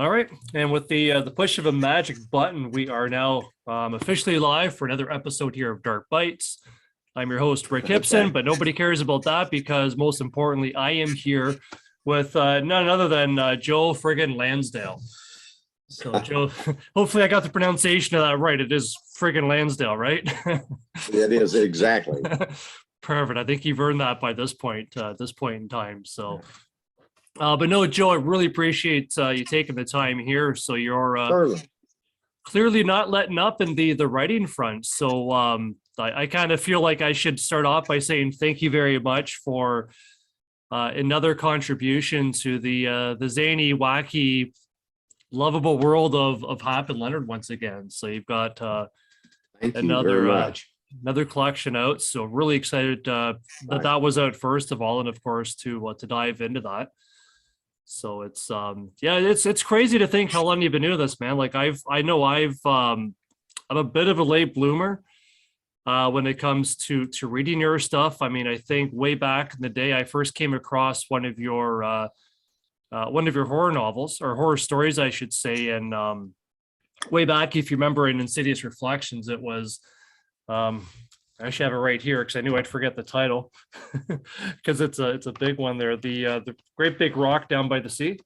All right. And with the push of a magic button, we are now officially live for another episode here of Dark Bites. I'm your host, Rick Gibson, but nobody cares about that because most importantly, I am here with none other than Joe friggin' Lansdale. So, Joe, hopefully I got the pronunciation of that right. It is friggin' Lansdale, right? It is, exactly. Perfect. I think you've earned that by this point in time. So, but no, Joe, I really appreciate you taking the time here. So you're clearly not letting up in the writing front. So I kind of feel like I should start off by saying thank you very much for another contribution to the zany, wacky, lovable world of Hap and Leonard once again. So you've got Thank you very much. Another collection out. So really excited that was out first of all, and of course to dive into that. So it's it's crazy to think how long you've been doing this, man. Like I'm a bit of a late bloomer when it comes to reading your stuff. I mean, I think way back in the day, I first came across one of your horror novels or horror stories, I should say. And way back, if you remember, in Insidious Reflections, it was I actually have it right here because I knew I'd forget the title because it's a big one there. The Great Big Rock Down by the Sea.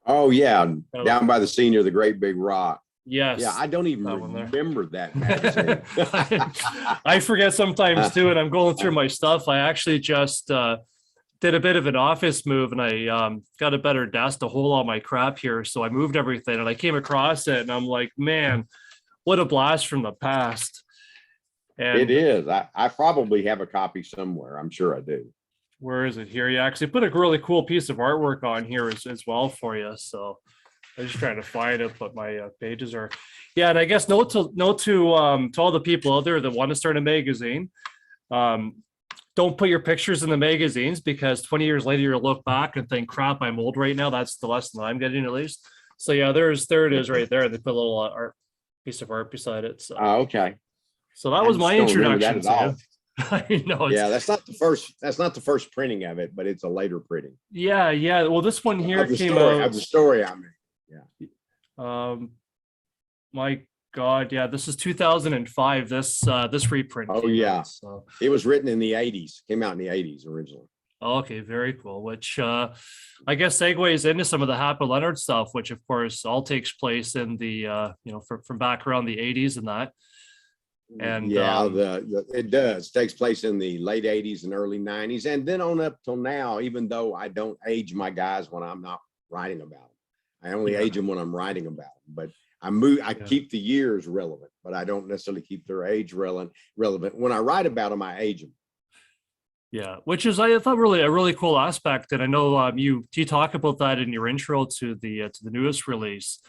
Oh yeah, Down by the Sea near the Great Big Rock. Yes. Yeah, I don't even remember that magazine. I forget sometimes too, and I'm going through my stuff. I actually just did a bit of an office move, and I got a better desk to hold all my crap here. So I moved everything, and I came across it, and I'm like, man, what a blast from the past. And it is. I probably have a copy somewhere. I'm sure I do. Where is it here? You actually put a really cool piece of artwork on here as well for you. So I'm just trying to find it, but my pages are, yeah. And I guess note to all the people out there that want to start a magazine, don't put your pictures in the magazines because 20 years later you'll look back and think, crap, I'm old right now. That's the lesson that I'm getting at least. So yeah, there it is right there. They put a little art piece of art beside it. So okay. So that was my introduction to it. I know. Yeah, that's not the first printing of it, but it's a later printing. Yeah. Well, this one here came out of the story. I mean, yeah. My God, yeah. This is 2005. This reprint. Oh yeah. So it was written in the 80s. Came out in the 80s originally. Okay, very cool. Which I guess segues into some of the Hap and Leonard stuff, which of course all takes place in the from back around the 80s and that. And yeah, it does takes place in the late 80s and early 90s, and then on up till now. Even though I don't age my guys when I'm not writing about them, I only age them when I'm writing about them. But I keep the years relevant, but I don't necessarily keep their age relevant. When I write about them, I age them. Yeah, which is I thought really a really cool aspect, and I know you talk about that in your intro to the newest release.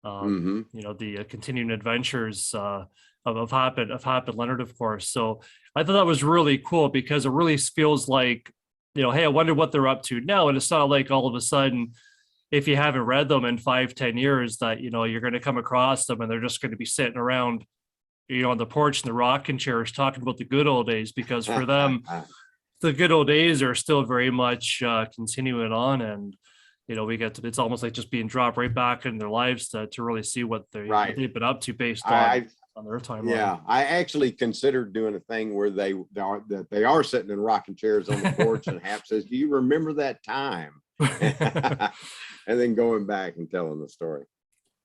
The continuing adventures of Hap and Leonard, of course. So I thought that was really cool because it really feels like, hey, I wonder what they're up to now. And it's not like all of a sudden, if you haven't read them in 5-10 years, that you're going to come across them and they're just going to be sitting around, on the porch in the rocking chairs talking about the good old days, because for them, the good old days are still very much continuing on. And it's almost like just being dropped right back in their lives to really see what they've been up to based on their timeline. Yeah, I actually considered doing a thing where they are sitting in rocking chairs on the porch, and Hap says, "Do you remember that time?" And then going back and telling the story.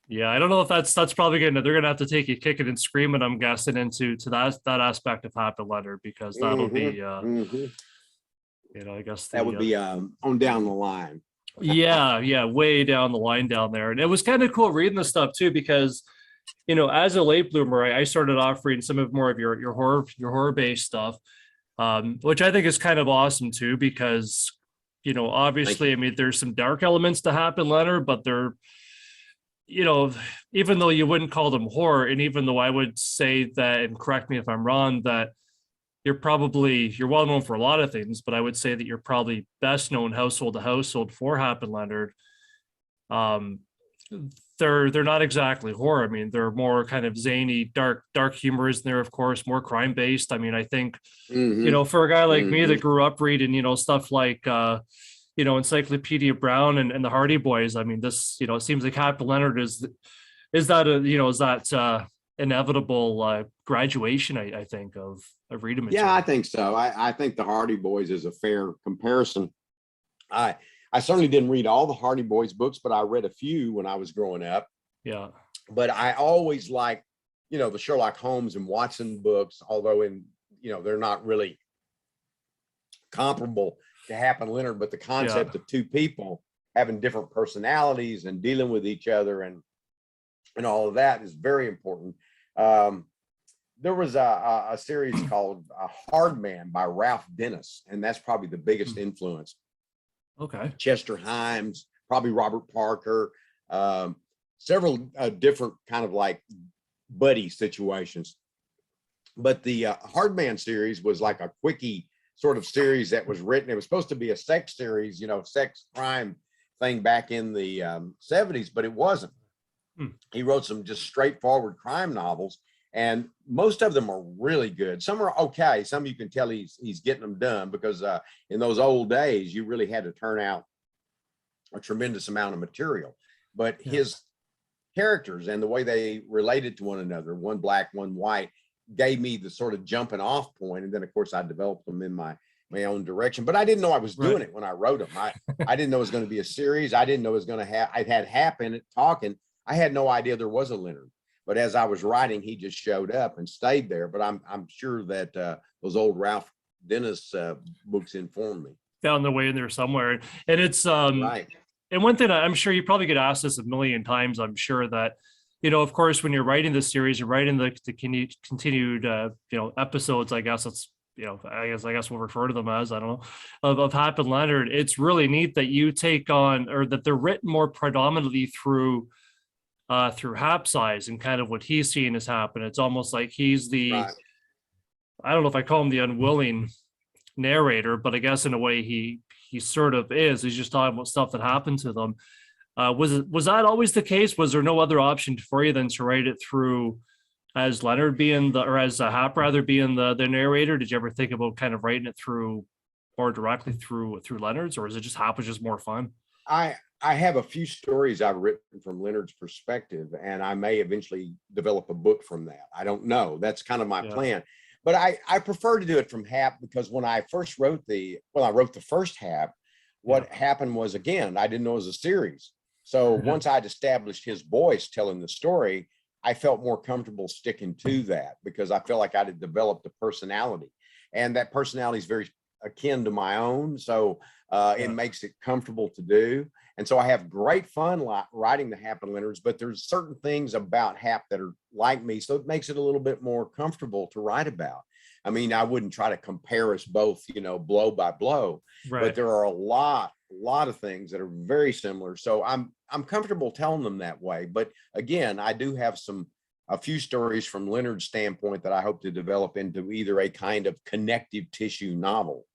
Yeah, I don't know if that's probably they're gonna have to take you kicking and screaming, I'm guessing, into that aspect of Hap and Leonard, because that'll be I guess that would be on down the line. yeah, way down the line down there. And it was kind of cool reading this stuff too, because as a late bloomer, I started off reading some of more of your horror based stuff, which I think is kind of awesome too, because obviously, I mean, there's some dark elements to Hap and Leonard, but they're even though you wouldn't call them horror, and even though I would say that, and correct me if I'm wrong, that you're well known for a lot of things, but I would say that you're probably best known household to household for Hap and Leonard. They're not exactly horror. I mean, they're more kind of zany, dark humor is in there, of course, more crime based. I mean, I think for a guy like me that grew up reading stuff like Encyclopedia Brown and the Hardy Boys. I mean, this, it seems like Hap and Leonard is that inevitable graduation, I think, of reading material. Yeah, I think so. I think the Hardy Boys is a fair comparison. I certainly didn't read all the Hardy Boys books, but I read a few when I was growing up. Yeah. But I always liked, the Sherlock Holmes and Watson books, although they're not really comparable to Hap and Leonard, but the concept of two people having different personalities and dealing with each other and all of that is very important. There was a series called Hard Man by Ralph Dennis, and that's probably the biggest influence. Okay. Chester Himes, probably Robert Parker, several different kind of like buddy situations. But the Hard Man series was like a quickie sort of series that was written. It was supposed to be a sex series, sex crime thing back in the 70s, but it wasn't. He wrote some just straightforward crime novels, and most of them are really good. Some are okay. Some you can tell he's getting them done because in those old days, you really had to turn out a tremendous amount of material. But his characters and the way they related to one another, one black, one white, gave me the sort of jumping off point. And then, of course, I developed them in my own direction. But I didn't know I was doing it when I wrote them. I didn't know it was going to be a series. I didn't know it was going to have, I'd had Hap in it talking. I had no idea there was a Leonard. But as I was writing, he just showed up and stayed there. But I'm sure that those old Ralph Dennis books informed me. Found their way in there somewhere. And it's right. And one thing I'm sure you probably get asked this a million times. I'm sure that, of course, when you're writing this series, you're writing the continued episodes, I guess it's, I guess we'll refer to them as, I don't know, of Hap and Leonard. It's really neat that you take on, or that they're written more predominantly through Hap's eyes and kind of what he's seeing as happen. It's almost like he's the, I don't know if I call him the unwilling narrator, but I guess in a way he sort of is. He's just talking about stuff that happened to them. Was that always the case? Was there no other option for you than to write it through as Leonard being as Hap rather being the narrator? Did you ever think about kind of writing it through or directly through Leonard's, or is it just Hap was just more fun? I have a few stories I've written from Leonard's perspective, and I may eventually develop a book from that. I don't know. That's kind of my plan. But I prefer to do it from Hap because when I first wrote I wrote the first Hap, what happened was, again, I didn't know it was a series. So once I'd established his voice telling the story, I felt more comfortable sticking to that because I felt like I had developed a personality, and that personality is very akin to my own. So it makes it comfortable to do. And so I have great fun writing the Hap and Leonards, but there's certain things about Hap that are like me. So it makes it a little bit more comfortable to write about. I mean, I wouldn't try to compare us both, blow by blow, but there are a lot of things that are very similar. So I'm comfortable telling them that way. But again, I do have a few stories from Leonard's standpoint that I hope to develop into either a kind of connective tissue novel.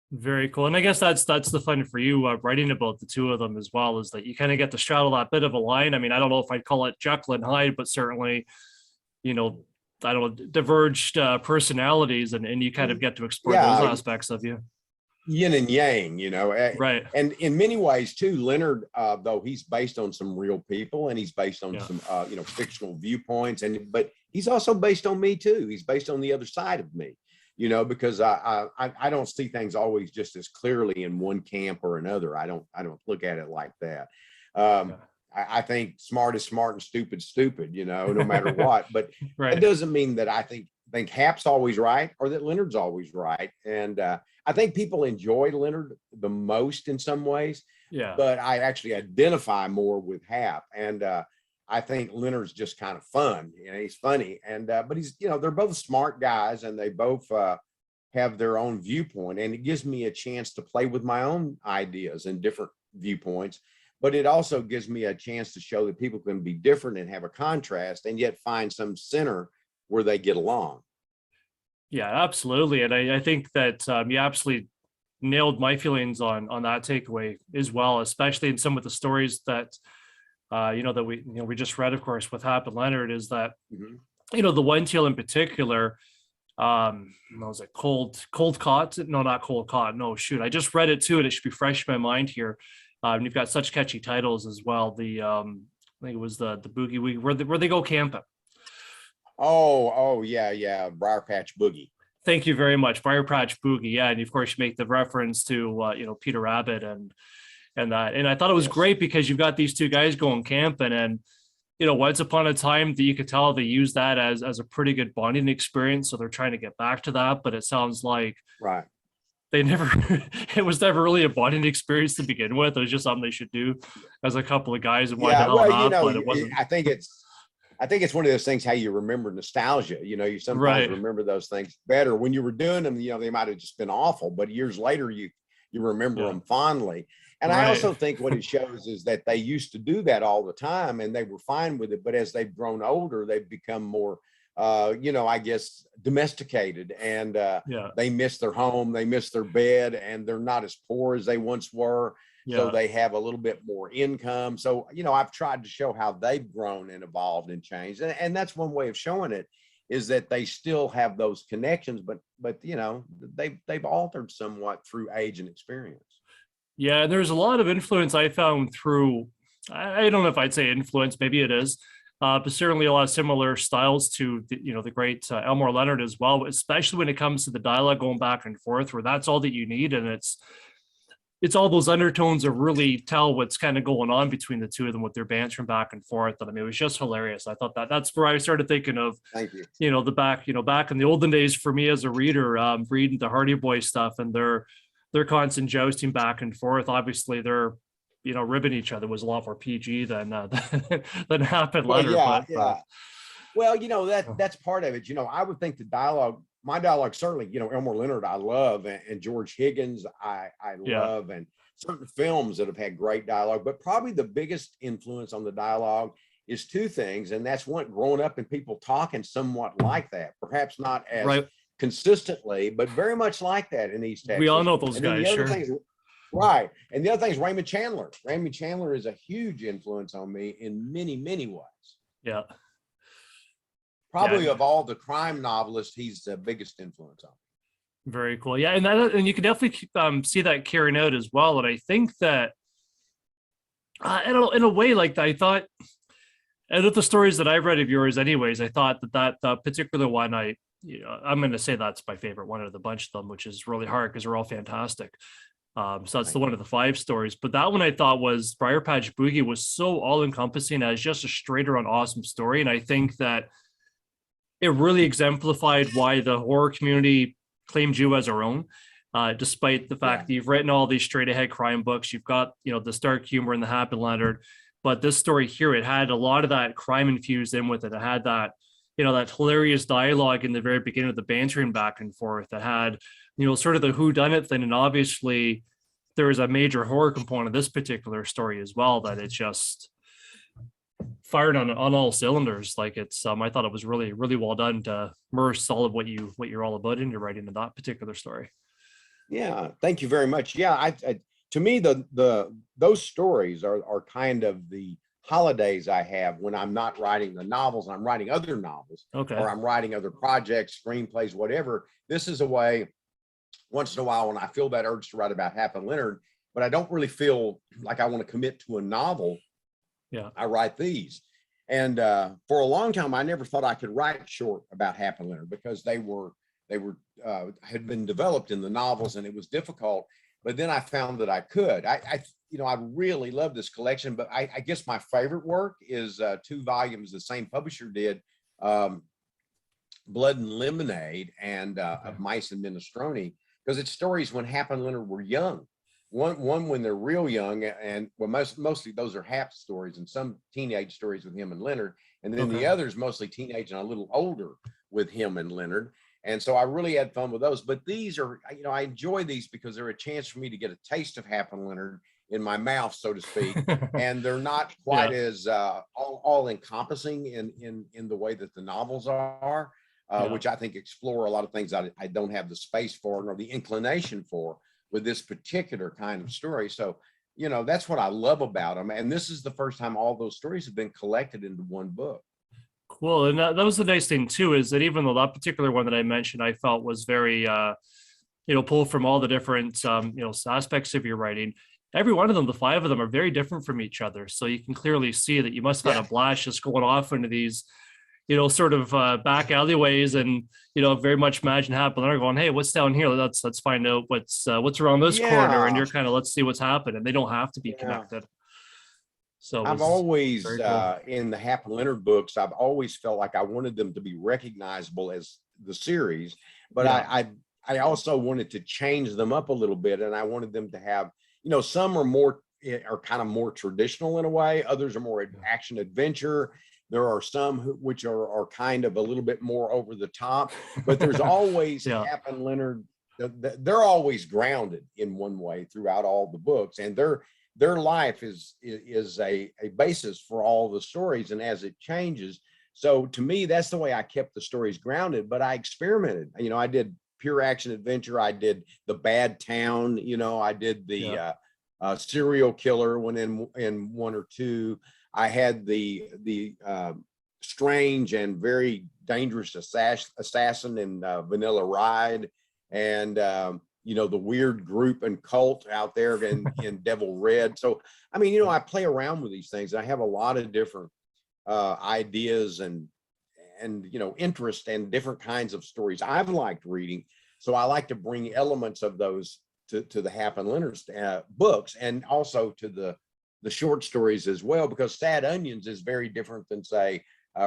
Very cool. And I guess that's the fun for you writing about the two of them as well, is that you kind of get to straddle that bit of a line. I mean, I don't know if I'd call it Jekyll and Hyde, but certainly, I don't know, diverged personalities, and you kind of get to explore those aspects of you. Yin and yang, right. And in many ways too, Leonard, though he's based on some real people and he's based on some, fictional viewpoints, but he's also based on me too. He's based on the other side of me. Because I don't see things always just as clearly in one camp or another. I don't look at it like that. I think smart is smart and stupid, stupid, no matter what. But it doesn't mean that I think Hap's always right or that Leonard's always right. And I think people enjoy Leonard the most in some ways. Yeah. But I actually identify more with Hap. And I think Leonard's just kind of fun. He's funny, and but he's, they're both smart guys, and they both have their own viewpoint, and it gives me a chance to play with my own ideas and different viewpoints. But it also gives me a chance to show that people can be different and have a contrast, and yet find some center where they get along. Yeah, absolutely, and I think that you absolutely nailed my feelings on that takeaway as well, especially in some of the stories that. That we just read, of course, with Hap and Leonard, is that, the One Tail in particular, what was it, cold caught? No, not cold caught. No, shoot, I just read it too, and it should be fresh in my mind here. And you've got such catchy titles as well. I think it was the Boogie Week where they go camping. Oh, yeah. Briar Patch Boogie. Thank you very much, Briar Patch Boogie. Yeah, and of course you make the reference to Peter Rabbit and that. And I thought it was great because you've got these two guys going camping, and once upon a time that you could tell they used that as a pretty good bonding experience. So they're trying to get back to that, but it sounds like right. They never, it was never really a bonding experience to begin with. It was just something they should do as a couple of guys and wind the hell up, but it wasn't. I think it's one of those things, how you remember nostalgia. You sometimes remember those things better. When you were doing them, they might have just been awful, but years later you remember them fondly. And I also think what it shows is that they used to do that all the time and they were fine with it. But as they've grown older, they've become more, I guess, domesticated, and they miss their home, they miss their bed, and they're not as poor as they once were. So they have a little bit more income. So, I've tried to show how they've grown and evolved and changed. And that's one way of showing it, is that they still have those connections, but they've altered somewhat through age and experience. Yeah, and there's a lot of influence I found through, I don't know if I'd say influence, maybe it is, but certainly a lot of similar styles to the great Elmore Leonard as well, especially when it comes to the dialogue going back and forth, where that's all that you need. And it's all those undertones that really tell what's kind of going on between the two of them with their bantering back and forth. And I mean, it was just hilarious. I thought that's where I started thinking of, thank you, back in the olden days for me as a reader, reading the Hardy Boys stuff and their constant jousting back and forth. Obviously they're, ribbing each other was a lot more PG than Hap and Leonard. Well, that's part of it. I would think my dialogue, certainly, Elmore Leonard, I love, and George Higgins, I love, and certain films that have had great dialogue, but probably the biggest influence on the dialogue is two things. And that's one, growing up and people talking somewhat like that, perhaps not as consistently, but very much like that in East Texas. We all know those guys, sure. Right. And the other thing is Raymond Chandler. Raymond Chandler is a huge influence on me in many, many ways. Yeah. Probably of all the crime novelists, he's the biggest influence on me. Very cool. Yeah. And you can definitely see that carrying out as well. And I think that in a way, like I thought, and of the stories that I've read of yours anyways, I thought that particular one, I'm going to say that's my favorite one of the bunch of them, which is really hard because they're all fantastic. So that's the one of the 5 stories, but that one I thought was Briar Patch Boogie was so all encompassing as just a straight around awesome story. And I think that it really exemplified why the horror community claimed you as our own, despite the fact that you've written all these straight ahead crime books. You've got, the dark humor in the Hap and Leonard, but this story here, it had a lot of that crime infused in with it. It had that, that hilarious dialogue in the very beginning of the bantering back and forth. That had, sort of the whodunit thing. And obviously there is a major horror component of this particular story as well, that it's just fired on all cylinders. Like it's, I thought it was really, really well done to immerse all of what you're all about in your writing of that particular story. Yeah. Thank you very much. Yeah. To me, those stories are kind of the holidays I have when I'm not writing the novels, I'm writing other novels, or I'm writing other projects, screenplays, whatever. This is a way, once in a while, when I feel that urge to write about Hap and Leonard, but I don't really feel like I want to commit to a novel. Yeah, I write these. And for a long time, I never thought I could write short about Hap and Leonard because they had been developed in the novels and it was difficult. But then I found that I could. I really love this collection, but I guess my favorite work is 2 volumes the same publisher did, Blood and Lemonade and of Mice and Minestrone, because it's stories when Hap and Leonard were young. One when they're real young, and well, mostly those are Hap stories and some teenage stories with him and Leonard, and then the others mostly teenage and a little older with him and Leonard. And so I really had fun with those. But these are, I enjoy these because they're a chance for me to get a taste of Hap and Leonard in my mouth, so to speak. And they're not quite as all encompassing in the way that the novels are, which I think explore a lot of things I don't have the space for nor the inclination for with this particular kind of story. So, that's what I love about them. And this is the first time all those stories have been collected into one book. Cool. And that was the nice thing too, is that even though that particular one that I mentioned, I felt was very, pulled from all the different, aspects of your writing. Every one of them, the five of them, are very different from each other. So you can clearly see that you must have had a blast just going off into these, sort of back alleyways, and very much imagine Hap and Leonard going, "Hey, what's down here? Let's find out what's around this corner." And Yeah, you're kind of, let's see what's happening. They don't have to be yeah. connected. So it I've was always, very cool. in the Hap and Leonard books, I've always felt like I wanted them to be recognizable as the series, but Yeah. I also wanted to change them up a little bit, and I wanted them to have, some are more are kind of more traditional in a way. Others are more action adventure. There are some which are kind of a little bit more over the top, but there's always Yeah. Hap and Leonard. They're always grounded in one way throughout all the books, and their life is a basis for all the stories, and as it changes. So to me, that's the way I kept the stories grounded, but I experimented. I did pure action adventure. I did the bad town, I did the serial killer one in one or two. I had the strange and very dangerous assassin in Vanilla Ride, and the weird group and cult out there in Devil Red. So, I play around with these things. I have a lot of different ideas and interest and different kinds of stories I've liked reading. So I like to bring elements of those to the Hap and Leonard books, and also to the short stories as well, because Sad Onions is very different than, say,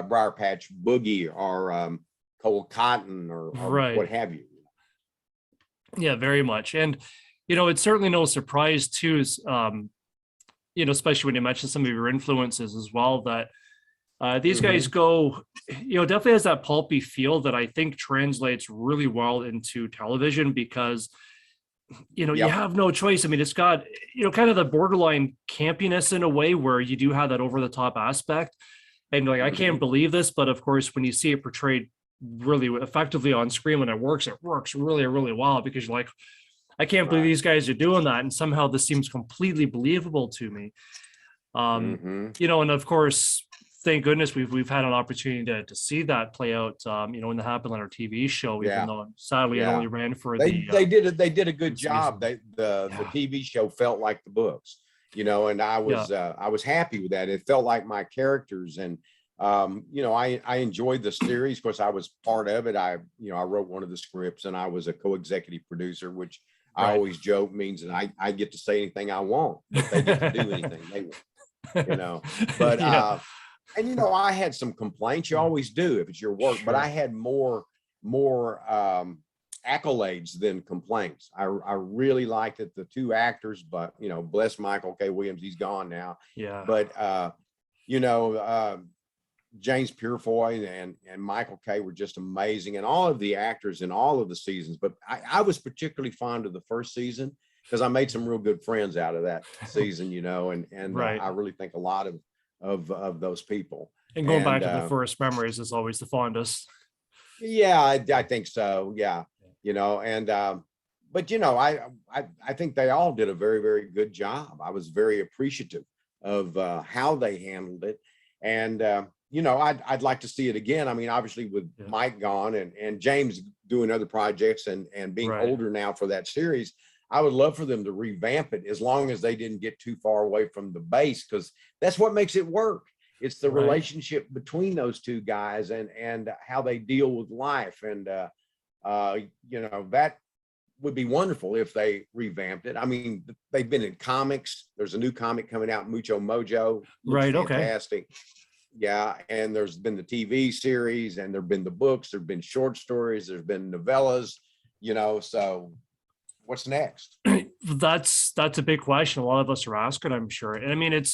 Briar Patch Boogie or Cold Cotton or Right. what have you. Yeah, very much. And, it's certainly no surprise too, especially when you mention some of your influences as well, that these guys go, definitely has that pulpy feel that I think translates really well into television, because, you have no choice. It's got, kind of the borderline campiness in a way, where you do have that over the top aspect. And like, I can't believe this, but of course, when you see it portrayed really effectively on screen, when it works really, really well, because you're like, I can't believe these guys are doing that. And somehow this seems completely believable to me. And of course, thank goodness we've had an opportunity to see that play out, in the Hap and Leonard TV show, even though sadly it only ran for they did a good job. The TV show felt like the books, and I was happy with that. It felt like my characters, and I enjoyed the series. Of course, I was part of it. I wrote one of the scripts, and I was a co-executive producer, which I always joke means that I get to say anything I want, but they get to do anything they want, but I had some complaints. You always do if it's your work, but I had more accolades than complaints. I really liked it. The two actors, but bless Michael K. Williams, he's gone now. Yeah. But James Purefoy and Michael K. were just amazing, and all of the actors in all of the seasons. But I was particularly fond of the first season, because I made some real good friends out of that season, and I really think a lot of those people. And going back to the first memories is always the fondest. Yeah, I think so. Yeah, but I think they all did a very, very good job. I was very appreciative of how they handled it, and I'd like to see it again. Obviously with Mike gone and James doing other projects and being older now for that series, I would love for them to revamp it, as long as they didn't get too far away from the base, because that's what makes it work. It's the relationship between those two guys and how they deal with life. And, that would be wonderful if they revamped it. They've been in comics. There's a new comic coming out, Mucho Mojo. Right. Fantastic. Okay. Yeah. And there's been the TV series, and there've been the books, there've been short stories, there's been novellas, so what's next? That's a big question a lot of us are asking, I'm sure. And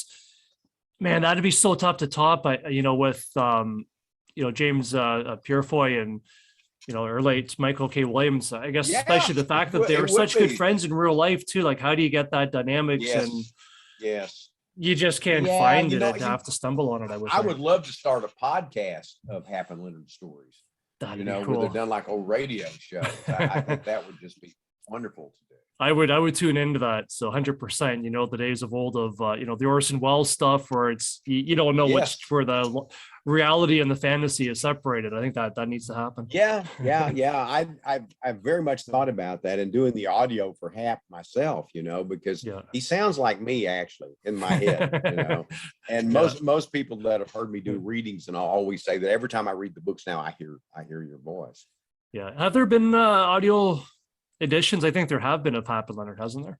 that'd be so tough to top, with James Purefoy and or late Michael K. Williams, I guess, especially the fact that they were such good friends in real life too. Like, how do you get that dynamics? And you just can't find it and have to stumble on it. I would love to start a podcast of Hap and Leonard stories. That'd be cool. Where they're done like old radio shows. I think that would just be wonderful to do. I would tune into that. So 100%, you know, the days of old of, you know, the Orson Welles stuff where it's, you don't know Yes. where the reality and the fantasy is separated. I think that needs to happen. Yeah. I've very much thought about that and doing the audio for Hap myself, you know, because Yeah. he sounds like me actually in my head, you know, and most people that have heard me do readings and I'll always say that every time I read the books now, I hear your voice. Yeah. Have there been audio editions? I think there have been of Hap and Leonard, hasn't there?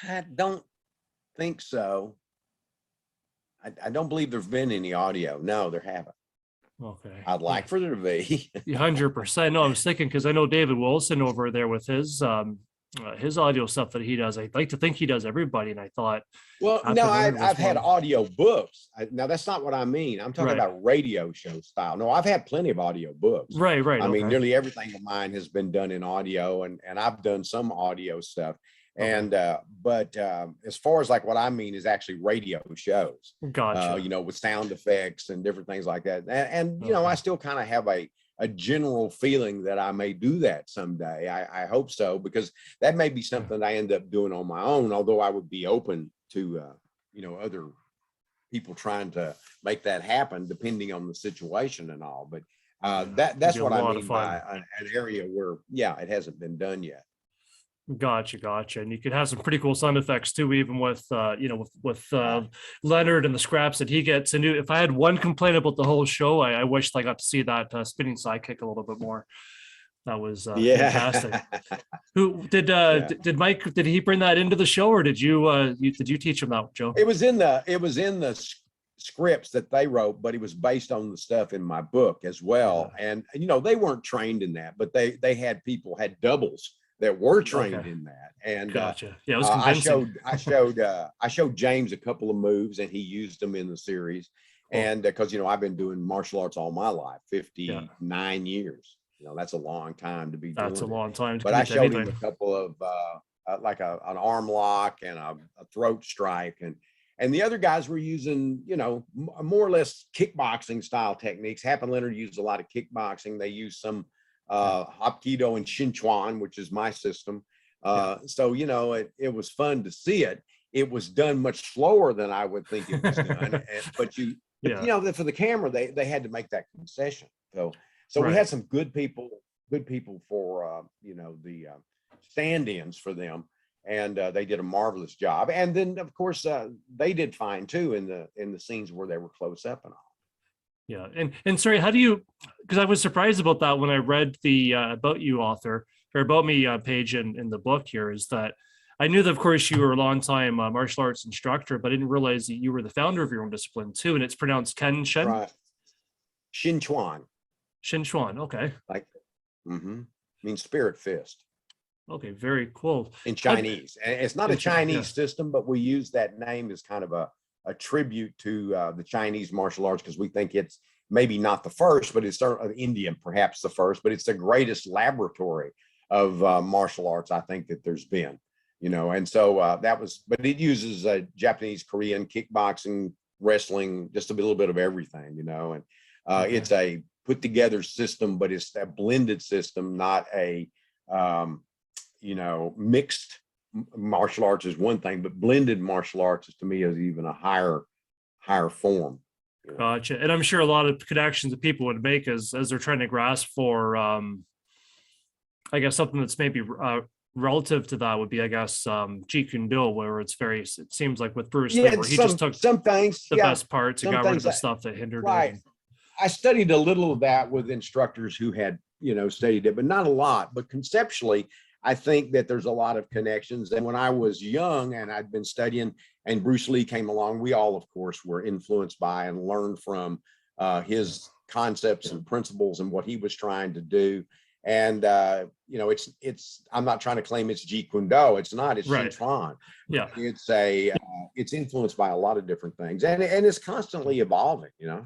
I don't think so. I don't believe there's been any audio. No, there haven't. Okay. I'd like for there to be. 100%. No, I was thinking because I know David Wilson over there with his audio stuff that he does. I'd like to think he does everybody, and I thought, Well, no, I've had audio books. Now that's not what I mean. I'm talking about radio show style. No, I've had plenty of audio books. Right. I mean, nearly everything of mine has been done in audio, and I've done some audio stuff. And but as far as like what I mean is actually radio shows. Gotcha. You know, with sound effects and different things like that. And you know, I still kind of have a general feeling that I may do that someday. I hope so, because that may be something I end up doing on my own, although I would be open to you know, other people trying to make that happen depending on the situation and all. But that's what I mean by an area where it hasn't been done yet. Gotcha. And you could have some pretty cool sound effects too, even with you know, with Leonard and the scraps that he gets. And if I had one complaint about the whole show, I wished I got to see that spinning sidekick a little bit more. That was fantastic. Who did Mike? Did he bring that into the show, or did you teach him that, Joe? It was in the scripts that they wrote, but it was based on the stuff in my book as well. And you know, they weren't trained in that, but they had doubles that were trained in that. And gotcha. Yeah, it was convincing. I showed James a couple of moves and he used them in the series. And because, you know, I've been doing martial arts all my life, 59 years. You know, that's a long time to be doing. That's a long time. But I showed him a couple of like an arm lock and a throat strike, and the other guys were using, you know, more or less kickboxing style techniques. Hap and Leonard used a lot of kickboxing. They used some Hapkido and Shen Chua, which is my system. So, you know, it was fun to see it. It was done much slower than I would think it was done. But you know, for the camera, they had to make that concession. So we had some good people for, you know, the stand-ins for them. And they did a marvelous job. And then, of course, they did fine too in the scenes where they were close up and all. Yeah, and sorry, how do you? Because I was surprised about that when I read the About You author or About Me page in the book here. Is that I knew that, of course, you were a long time martial arts instructor, but I didn't realize that you were the founder of your own discipline too. And it's pronounced Shen. Right. Shen Chua. Shen Chua. Okay. Like, means spirit fist. Okay, very cool. In Chinese. And it's not a Chinese system, but we use that name as kind of a tribute to the Chinese martial arts, because we think it's maybe not the first, but it's certainly India, perhaps the first, but it's the greatest laboratory of martial arts I think that there's been, you know. And so but it uses Japanese, Korean, kickboxing, wrestling, just a little bit of everything, you know. And it's a put together system, but it's a blended system, not a you know, mixed martial arts is one thing, but blended martial arts to me is even a higher form. You know? Gotcha. And I'm sure a lot of connections that people would make as they're trying to grasp for, I guess, something that's maybe relative to that would be, I guess, Jeet Kune Do, where it seems like with Bruce Lee, where he just took some things, the best parts and got rid of the stuff that hindered it. I studied a little of that with instructors who had, you know, studied it, but not a lot. But conceptually, I think that there's a lot of connections. And when I was young and I'd been studying and Bruce Lee came along, we all, of course, were influenced by and learned from his concepts and principles and what he was trying to do. And, you know, I'm not trying to claim it's Jeet Kune Do. It's not, it's Shen Chua. Yeah. It's influenced by a lot of different things, and it's constantly evolving, you know.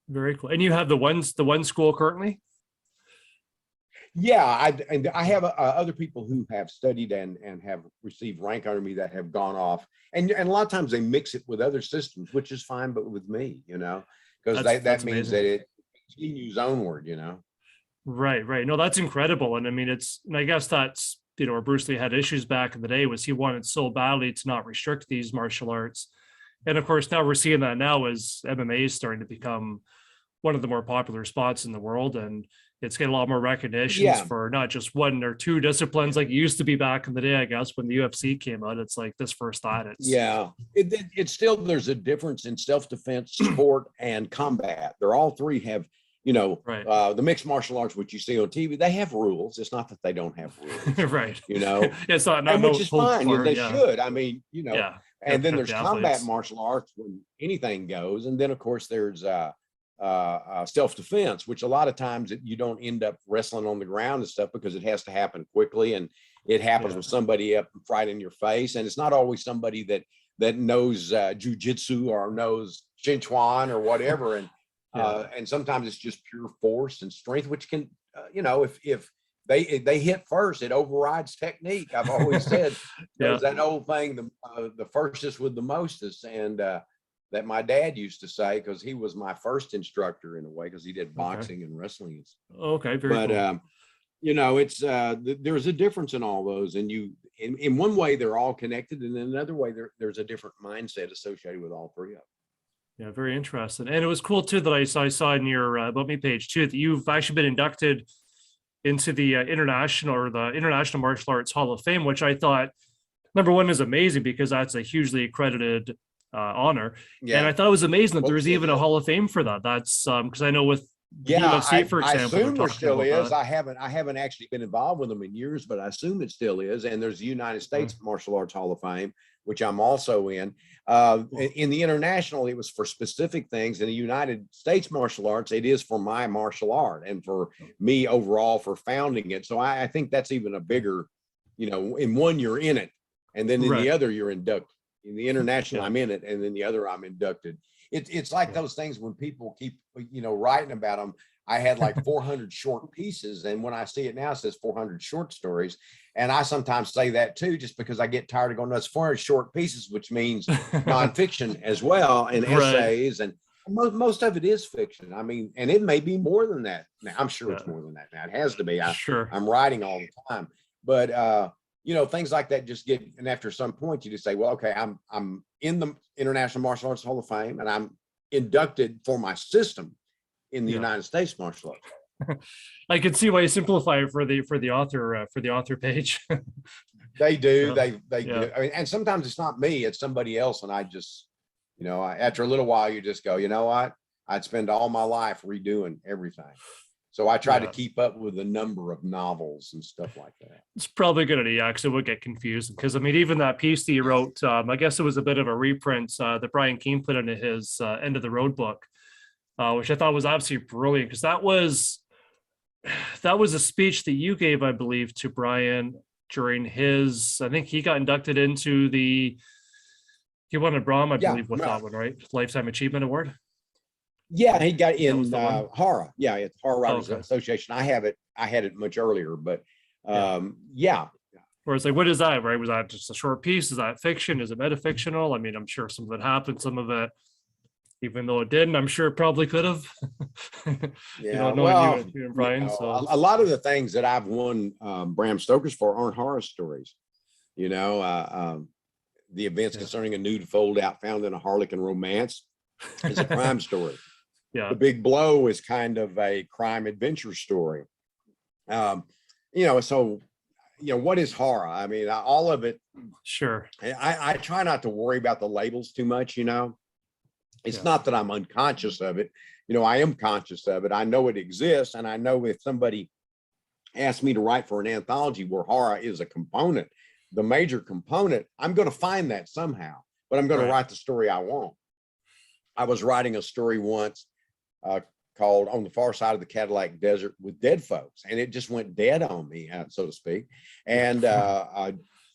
Very cool. And you have the one school currently? Yeah, I have other people who have studied and have received rank under me that have gone off, and a lot of times they mix it with other systems, which is fine, but with me, you know, because that means that it continues onward, you know. Right. No, that's incredible. And I mean, and I guess that's, where Bruce Lee had issues back in the day was he wanted so badly to not restrict these martial arts. And of course, now we're seeing that now as MMA is starting to become one of the more popular spots in the world. And it's getting a lot more recognitions Yeah, for not just one or two disciplines like it used to be back in the day, I guess, when the UFC came out. It's like this first that it's yeah. It's still, there's a difference in self-defense, sport, and combat. They're all three have, right. the mixed martial arts, which you see on TV, they have rules. It's not that they don't have rules, Right. you know, It's not and no which is holds fine, and barred. they Yeah. should. I mean, Yeah. and then Protect there's the combat athletes. martial arts when anything goes, and then of course there's self-defense, which a lot of times you don't end up wrestling on the ground and stuff because it has to happen quickly, and it happens Yeah. with somebody up right in your face, and it's not always somebody that knows jujitsu or knows Shen Chua or whatever, and sometimes it's just pure force and strength, which can if they hit first, it overrides technique. I've always said Yeah. there's that old thing, the firstest with the mostest, and that my dad used to say, because he was my first instructor in a way, because he did Okay. boxing and wrestling. Okay. Very But cool. it's there's a difference in all those, and in one way they're all connected, and in another way there's a different mindset associated with all three of them. Yeah, very interesting. And it was cool too that I saw in your About Me page too that you've actually been inducted into the International Martial Arts Hall of Fame, which I thought number one is amazing because that's a hugely accredited honor. And Yeah. I thought it was amazing that Well, there's even a Hall of Fame for that. That's because I know with the yeah, UFC, for I example, they're assume there talking still about is. that. I haven't actually been involved with them in years, but I assume it still is. And there's the United States Martial Arts Hall of Fame, which I'm also in. In the international, it was for specific things. In the United States Martial Arts, it is for my martial art and for me overall for founding it. So I think that's even a bigger, in one you're in it, and then in the Right. other you're inducted. In the international, Yeah. I'm in it, and then the other I'm inducted. It's like those things when people keep writing about them. I had like 400 short pieces, and when I see it now, it says 400 short stories, and I sometimes say that too, just because I get tired of going, that's 400 short pieces, which means nonfiction as well, and Right. essays, and most of it is fiction. I mean, and it may be more than that. Now, I'm sure it's Yeah. more than that now. It has to be. Sure. I'm writing all the time, but things like that just get, and after some point you just say, well, okay, I'm in the International Martial Arts Hall of Fame, and I'm inducted for my system in the Yeah. United States martial arts. I can see why you simplify it for the author page. They do, So, they yeah. do. I mean, and sometimes it's not me, it's somebody else, and I just, after a little while, you just go, you know what? I'd spend all my life redoing everything. So I try to Yeah. keep up with the number of novels and stuff like that. It's probably a good idea, because it would get confusing. Because I mean, even that piece that you wrote, I guess it was a bit of a reprint that Brian Keane put into his End of the Road book, which I thought was absolutely brilliant. Because that was a speech that you gave, I believe, to Brian during his. I think he got inducted into he won a Bram, I Yeah, believe, with that one, right? Lifetime Achievement Award. yeah, he got That was in the one. horror. Yeah, it's Horror Writers Okay. Association. I had it much earlier, but Yeah. yeah. Where it's like, what is that, right? Was that just a short piece? Is that fiction? Is it metafictional? I mean, I'm sure some of it happened, some of it, even though it didn't, I'm sure it probably could have. Yeah, Knowing well, you and Brian. So a lot of the things that I've won Bram Stoker's for aren't horror stories. The events Yeah. concerning a nude fold out found in a Harlequin romance is a crime story. yeah, The Big Blow is kind of a crime adventure story. So what is horror? I mean, all of it. sure. I try not to worry about the labels too much. It's Yeah. not that I'm unconscious of it. I am conscious of it. I know it exists. And I know if somebody asked me to write for an anthology where horror is a component, the major component, I'm going to find that somehow, but I'm going to write the story I want. I was writing a story once called On the Far Side of the Cadillac Desert with Dead Folks, and it just went dead on me, so to speak. And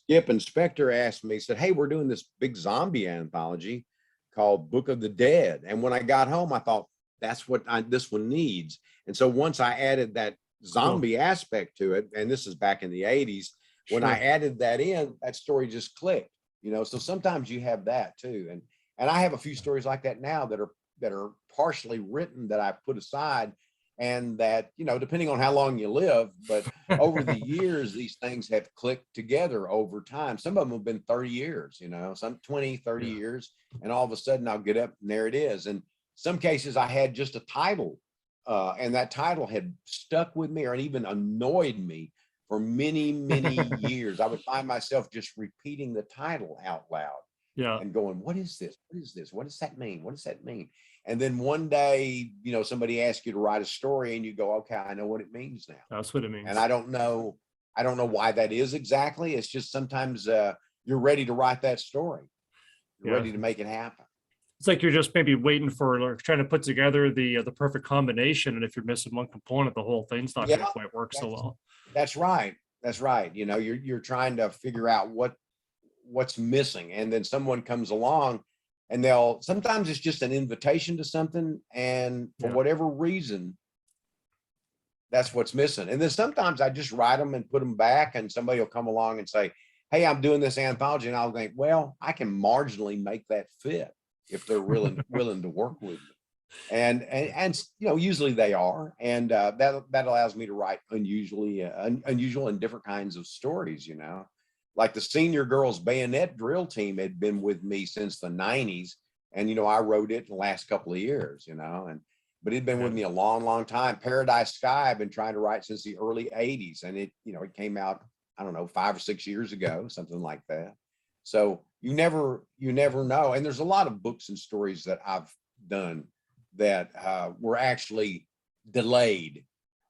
Skip Inspector asked me, said, hey, we're doing this big zombie anthology called Book of the Dead. And when I got home, I thought, that's what this one needs. And so once I added that zombie aspect to it, and this is back in the 80s, when I added that in, that story just clicked, so sometimes you have that too. And I have a few stories like that now that are partially written that I've put aside, and that, you know, depending on how long you live, but over the years, these things have clicked together over time. Some of them have been 30 years, you know, some 20, 30 Yeah. years. And all of a sudden I'll get up and there it is. And some cases I had just a title, and that title had stuck with me or even annoyed me for many, many years. I would find myself just repeating the title out loud Yeah. and going, what is this? What is this? What does that mean? What does that mean? And then one day, you know, somebody asks you to write a story and you go, okay, I know what it means now. That's what it means. And I don't know why that is exactly. It's just sometimes you're ready to write that story. You're ready to make it happen. It's like you're just maybe waiting for, or trying to put together the perfect combination. And if you're missing one component, the whole thing's not going to quite work so well. That's right. That's right. You know, you're trying to figure out what's missing. And then someone comes along and sometimes it's just an invitation to something. And for whatever reason, that's what's missing. And then sometimes I just write them and put them back and somebody will come along and say, hey, I'm doing this anthology. And I'll think, well, I can marginally make that fit if they're really willing to work with me. And you know, usually they are. And that allows me to write unusual and different kinds of stories, you know. Like the Senior Girls Bayonet Drill Team had been with me since the 90s. And, you know, I wrote it in the last couple of years, you know, but it'd been with me a long, long time. Paradise Sky I've been trying to write since the early 80s. And it came out, I don't know, 5 or 6 years ago, something like that. So you never know. And there's a lot of books and stories that I've done that were actually delayed,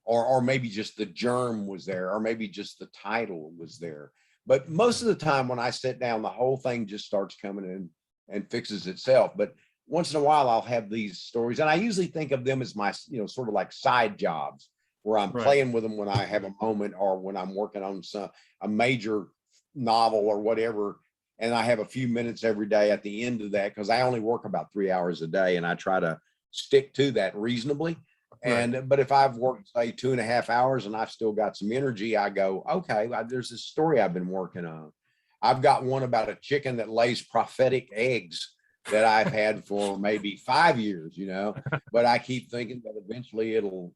or maybe just the germ was there, or maybe just the title was there. But most of the time when I sit down, the whole thing just starts coming in and fixes itself. But once in a while, I'll have these stories, and I usually think of them as my, you know, sort of like side jobs where I'm playing with them when I have a moment, or when I'm working on a major novel or whatever. And I have a few minutes every day at the end of that, because I only work about 3 hours a day and I try to stick to that reasonably. But if I've worked, say, 2.5 hours and I've still got some energy, I go, okay, there's this story I've been working on. I've got one about a chicken that lays prophetic eggs that I've had for maybe 5 years, you know, but I keep thinking that eventually it'll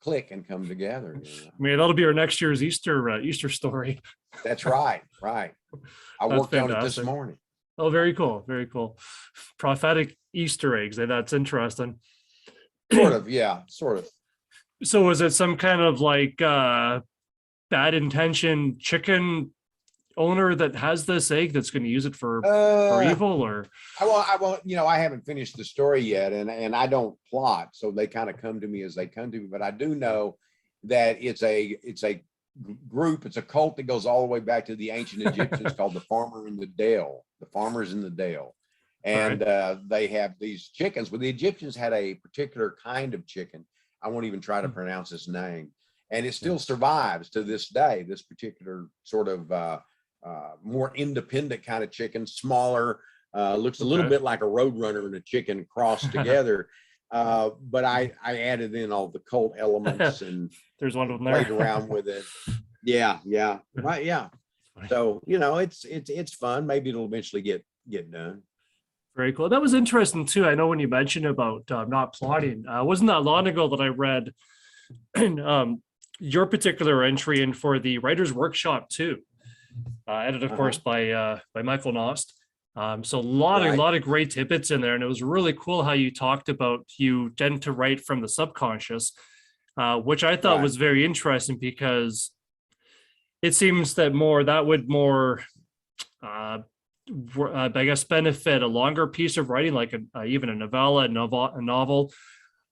click and come together. You know? I mean, that'll be our next year's Easter story. That's right. Right. I worked on it this morning. Oh, very cool. Very cool. Prophetic Easter eggs. That's interesting. Sort of. Yeah, sort of. So was it some kind of like bad intention chicken owner that has this egg that's going to use it for evil? Or I won't, you know, I haven't finished the story yet, and I don't plot, so they kind of come to me as they come to me. But I do know that it's a group, it's a cult that goes all the way back to the ancient Egyptians called the Farmers in the Dale. And they have these chickens. But the Egyptians had a particular kind of chicken. I won't even try to pronounce his name. And it still survives to this day, this particular sort of more independent kind of chicken, smaller, looks a little bit like a roadrunner and a chicken crossed together. But I added in all the cult elements and there's one of them there. Played around with it. Yeah. Right. Yeah. So, you know, it's fun. Maybe it'll eventually get done. Very cool. That was interesting too. I know when you mentioned about not plotting, wasn't that long ago that I read your particular entry in for the Writer's Workshop too, edited of course by Michael Nost. So a lot of great tidbits in there, and it was really cool how you talked about you tend to write from the subconscious, which I thought was very interesting, because it seems that would more I guess benefit a longer piece of writing, like even a novella, a novel,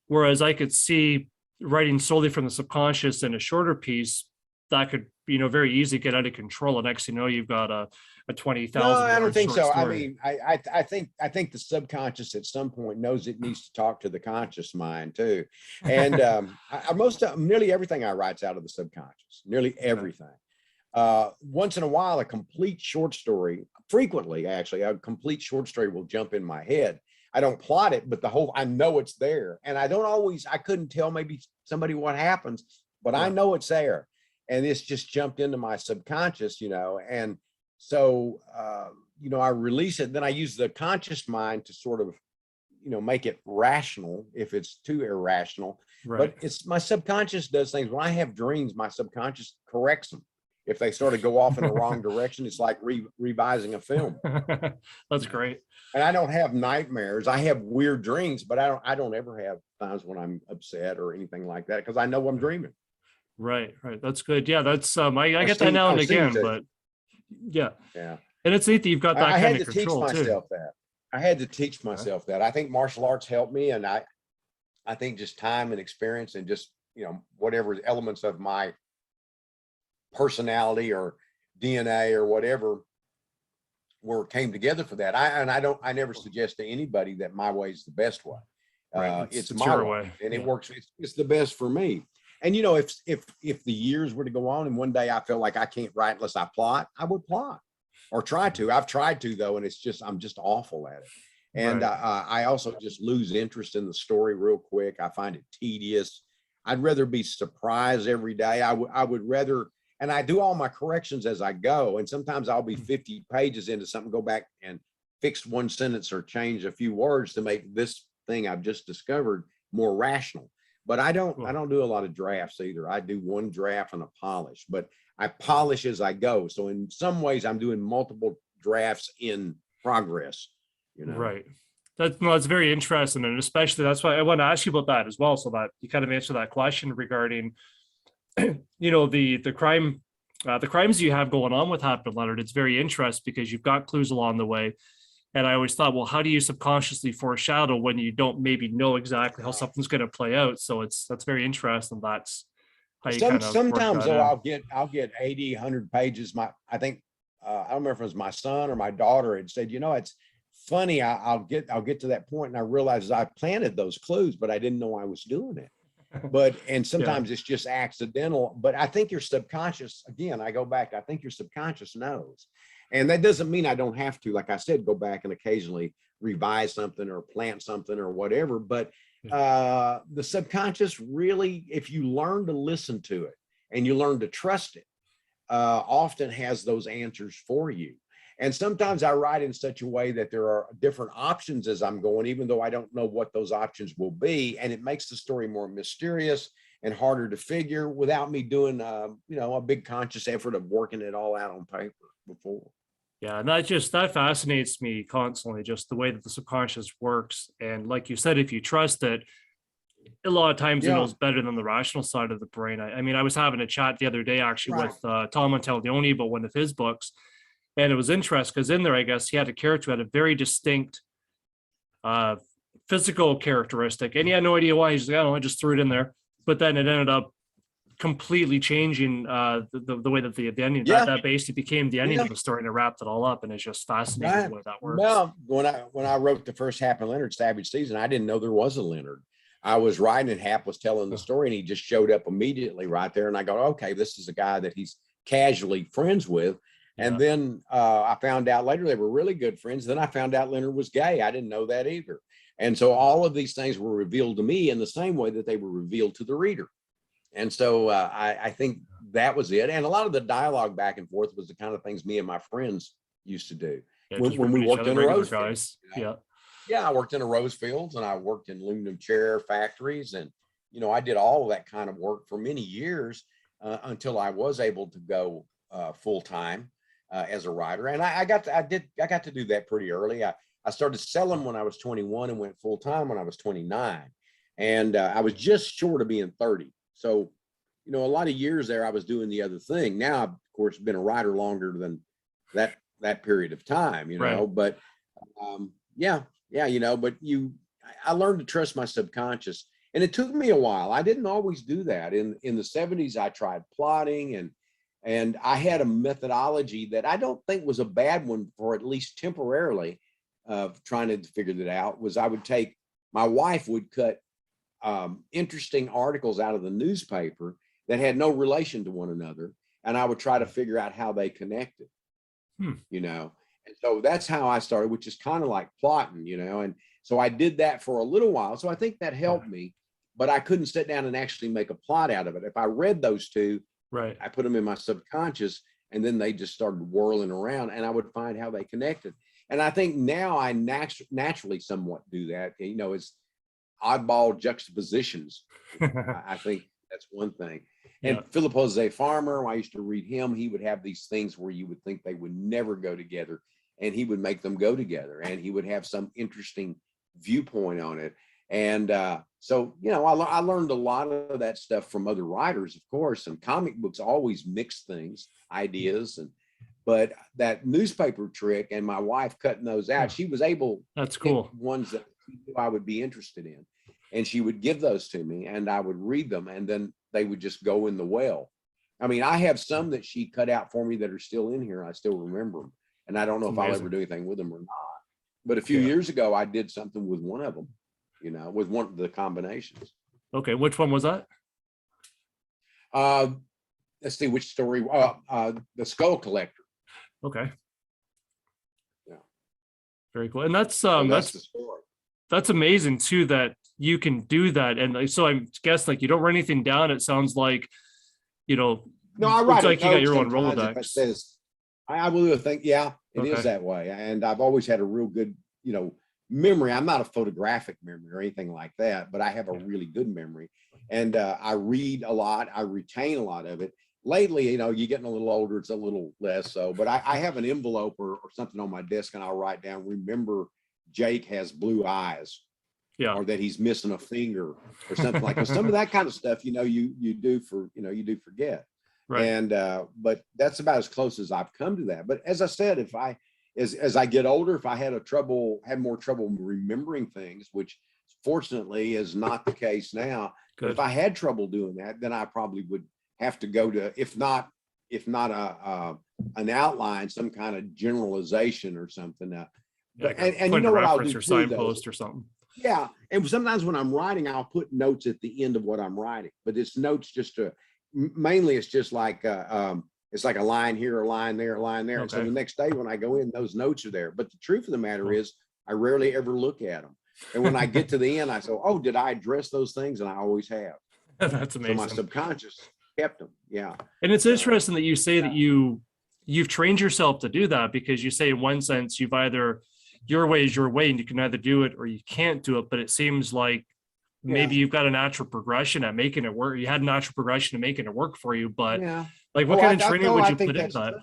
whereas I could see writing solely from the subconscious in a shorter piece that could, you know, very easily get out of control. And next thing you know, you've got a 20,000. No, I don't think so. Story. I mean, I think the subconscious at some point knows it needs to talk to the conscious mind too. And nearly everything I write's out of the subconscious, nearly everything. Once in a while, a complete short story, frequently actually, a complete short story will jump in my head. I don't plot it, but I know it's there. And I couldn't tell maybe somebody what happens, but I know it's there. And it's just jumped into my subconscious, you know. And so, you know, I release it. Then I use the conscious mind to sort of, make it rational if it's too irrational. Right. But it's my subconscious does things. When I have dreams, my subconscious corrects them. If they sort of go off in the wrong direction, it's like revising a film. That's great. And I don't have nightmares. I have weird dreams, but I don't ever have times when I'm upset or anything like that because I know I'm dreaming. Right. That's good. Yeah, that's I get that Steve- now and Steve again, said- but yeah. Yeah. And it's neat that you've got that I kind had of to teach control too. myself that. I had to teach myself that. I think martial arts helped me, and I think just time and experience and just whatever elements of my personality or DNA or whatever came together for that. I never suggest to anybody that my way is the best way. Right. It's It's my your way, way. and it Yeah. works. It's the best for me. And if the years were to go on and one day I felt like I can't write unless I plot, I would plot or try to. I've tried to though, and I'm just awful at it. And Right. I also just lose interest in the story real quick. I find it tedious. I'd rather be surprised every day. I would rather, and I do all my corrections as I go. And sometimes I'll be 50 pages into something, go back and fix one sentence or change a few words to make this thing I've just discovered more rational. But I don't do a lot of drafts either. I do one draft and a polish, but I polish as I go. So in some ways I'm doing multiple drafts in progress, Right. That's very interesting. And especially that's why I want to ask you about that as well. So that you kind of answer that question regarding, the crimes you have going on with Hap and Leonard. It's very interesting because you've got clues along the way. And I always thought, well, how do you subconsciously foreshadow when you don't maybe know exactly how something's going to play out? So that's very interesting. That's how you kind of sometimes though I'll get 80, 100 pages. I think I don't remember if it was my son or my daughter had said, it's funny. I'll get to that point and I realized I planted those clues, but I didn't know I was doing it. And sometimes it's just accidental, but I think your subconscious, again, I go back, I think your subconscious knows. And that doesn't mean I don't have to, like I said, go back and occasionally revise something or plant something or whatever. But the subconscious really, if you learn to listen to it and you learn to trust it, often has those answers for you. And sometimes I write in such a way that there are different options as I'm going, even though I don't know what those options will be. And it makes the story more mysterious and harder to figure without me doing, a big conscious effort of working it all out on paper before. Yeah, and that fascinates me constantly, just the way that the subconscious works. And like you said, if you trust it, a lot of times it knows better than the rational side of the brain. I mean, I was having a chat the other day actually with Tom Untitled about one of his books, and it was interesting because in there, I guess he had a character who had a very distinct physical characteristic, and he had no idea why. He's like, I don't know, I just threw it in there, but then it ended up completely changing the way that the ending that basically became the ending of the story, and it wrapped it all up, and it's just fascinating the way that works. Well, when I wrote the first Hap and Leonard Savage Season, I didn't know there was a Leonard. I was writing and Hap was telling the story and he just showed up immediately right there, and I go, okay, this is a guy that he's casually friends with. And then I found out later they were really good friends. Then I found out Leonard was gay. I didn't know that either. And so all of these things were revealed to me in the same way that they were revealed to the reader. And so I think that was it. And a lot of the dialogue back and forth was the kind of things me and my friends used to do when we worked in a rose field. I worked in a rose fields and I worked in aluminum chair factories. And, I did all of that kind of work for many years until I was able to go full time as a writer. And I got to do that pretty early. I started selling when I was 21 and went full time when I was 29. And I was just short of being 30. So, a lot of years there, I was doing the other thing. Now, I've, of course, been a writer longer than that period of time, but but I learned to trust my subconscious, and it took me a while. I didn't always do that. In the 70s, I tried plotting and I had a methodology that I don't think was a bad one for at least temporarily of trying to figure that out. Was I would take, my wife would cut interesting articles out of the newspaper that had no relation to one another, and I would try to figure out how they connected. And so that's how I started, which is kind of like plotting, and so I did that for a little while. So I think that helped me, but I couldn't sit down and actually make a plot out of it. If I read those two, I put them in my subconscious, and then they just started whirling around and I would find how they connected. And I think now I naturally somewhat do that, you know, it's oddball juxtapositions. I think that's one thing. And Yeah. Philip Jose Farmer, when I used to read him, he would have these things where you would think they would never go together, and he would make them go together, and he would have some interesting viewpoint on it. And so, you know, I learned a lot of that stuff from other writers, of course, and comic books always mix things, ideas, but that newspaper trick and my wife cutting those out, she was able That's to pick cool. ones that I would be interested in. And she would give those to me and I would read them, and then they would just go in the well. I mean, I have some that she cut out for me that are still in here. I still remember them. And I don't know if I'll ever do anything with them or not. But a few years ago, I did something with one of them, you know, with one of the combinations. Okay. Which one was that? Let's see which story. The Skull Collector. Okay. Yeah. Very cool. And that's So that's the story. that's amazing too, that you can do that. And like, so I guess like you don't write anything down. It sounds like, you know, No, I write it's like you got your own sometimes if it Rolodex. says, I will think, yeah, it is Okay. that way. And I've always had a real good, you know, memory. I'm not a photographic memory or anything like that, but I have a really good memory. And I read a lot. I retain a lot of it. Lately, you know, you're getting a little older, it's a little less so, but I have an envelope or something on my desk, and I'll write down, remember Jake has blue eyes. Yeah. Or that he's missing a finger or something like that. Some of that kind of stuff, you know, you do forget. Right. And but that's about as close as I've come to that. But as I said, if I as I get older, if I had more trouble remembering things, which fortunately is not the case now. But if I had trouble doing that, then I probably would have to go to, if not an outline, some kind of generalization or something. Like and you know what I'll do or too, signpost or something. yeah, and sometimes when I'm writing, I'll put notes at the end of what I'm writing, but it's notes just to, mainly it's just like, it's like a line here, a line there, a line there. And so the next day when I go in, those notes are there. But the truth of the matter is I rarely ever look at them. And when I get to the end, I say, oh, did I address those things? And I always have. That's amazing. So my subconscious kept them. Yeah. And it's interesting that you say that you've trained yourself to do that, because you say in one sense, you've either, your way is your way and you can either do it or you can't do it. But it seems like maybe you've got a natural progression at making it work. You had a natural progression to making it work for you, but like what kind of training would you put in that?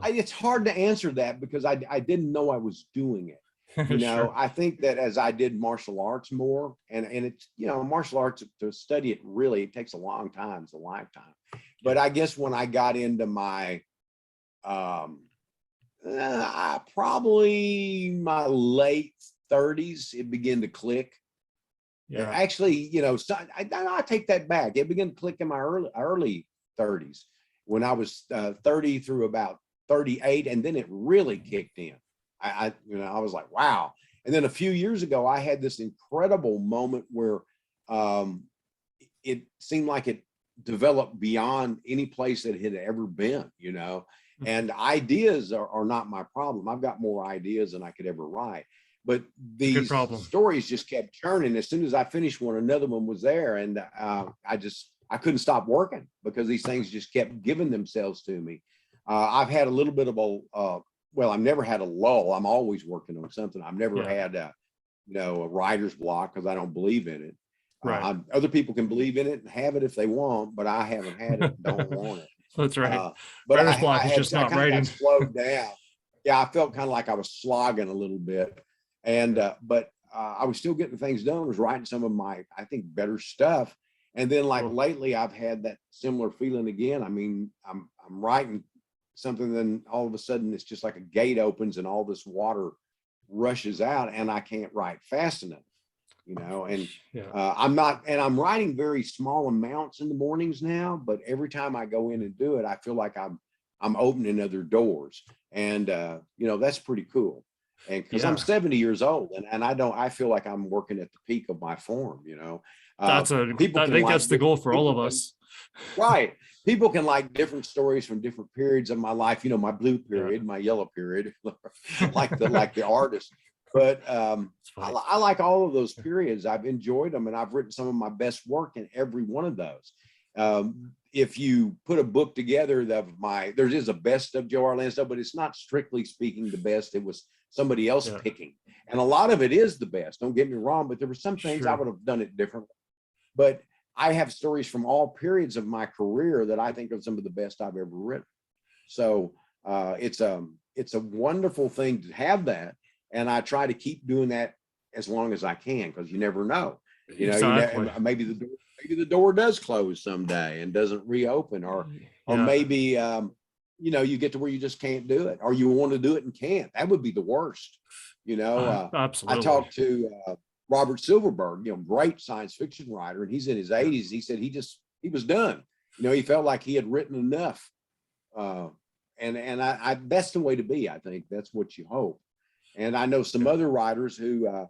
It's hard to answer that because I didn't know I was doing it. You know, Sure. I think that as I did martial arts more, and it's, you know, martial arts, to study it really, it takes a long time. It's a lifetime. But I guess when I got into my, probably my late 30s, it began to click. Yeah. Actually, you know, so I take that back. It began to click in my early 30s when I was 30 through about 38, and then it really kicked in. I was like, wow. And then a few years ago, I had this incredible moment where it seemed like it developed beyond any place that it had ever been, you know. And ideas are not my problem. I've got more ideas than I could ever write. But these stories just kept churning. As soon as I finished one, another one was there. And I couldn't stop working because these things just kept giving themselves to me. I've had a little bit of well, I've never had a lull. I'm always working on something. I've never had a writer's block because I don't believe in it. Right. Other people can believe in it and have it if they want, but I haven't had it, don't want it. That's right. But writer's block is just not writing. Slowed down. Yeah, I felt kind of like I was slogging a little bit. And but I was still getting things done. I was writing some of my, I think, better stuff. And then like lately, I've had that similar feeling again. I mean, I'm writing something, then all of a sudden it's just like a gate opens and all this water rushes out and I can't write fast enough, you know. And I'm writing very small amounts in the mornings now, but every time I go in and do it, I feel like I'm opening other doors. And you know, that's pretty cool. And because I'm 70 years old and I feel like I'm working at the peak of my form, you know. I think that's the goal for all of us. Right. People can like different stories from different periods of my life, you know, my blue period, my yellow period, like the artist. But I like all of those periods. I've enjoyed them and I've written some of my best work in every one of those. if you put a book together there is a best of Joe R. Lansdale, but it's not strictly speaking the best. It was somebody else picking. And a lot of it is the best. Don't get me wrong, but there were some things I would have done it differently. But I have stories from all periods of my career that I think are some of the best I've ever written. So it's a wonderful thing to have that. And I try to keep doing that as long as I can, because you never know. Exactly. Maybe the door does close someday and doesn't reopen, or maybe you get to where you just can't do it, or you want to do it and can't. That would be the worst. Absolutely. I talked to Robert Silverberg, great science fiction writer, and he's in his 80s. He said he was done. He felt like he had written enough. And I that's the way to be. I think that's what you hope. And I know some other writers who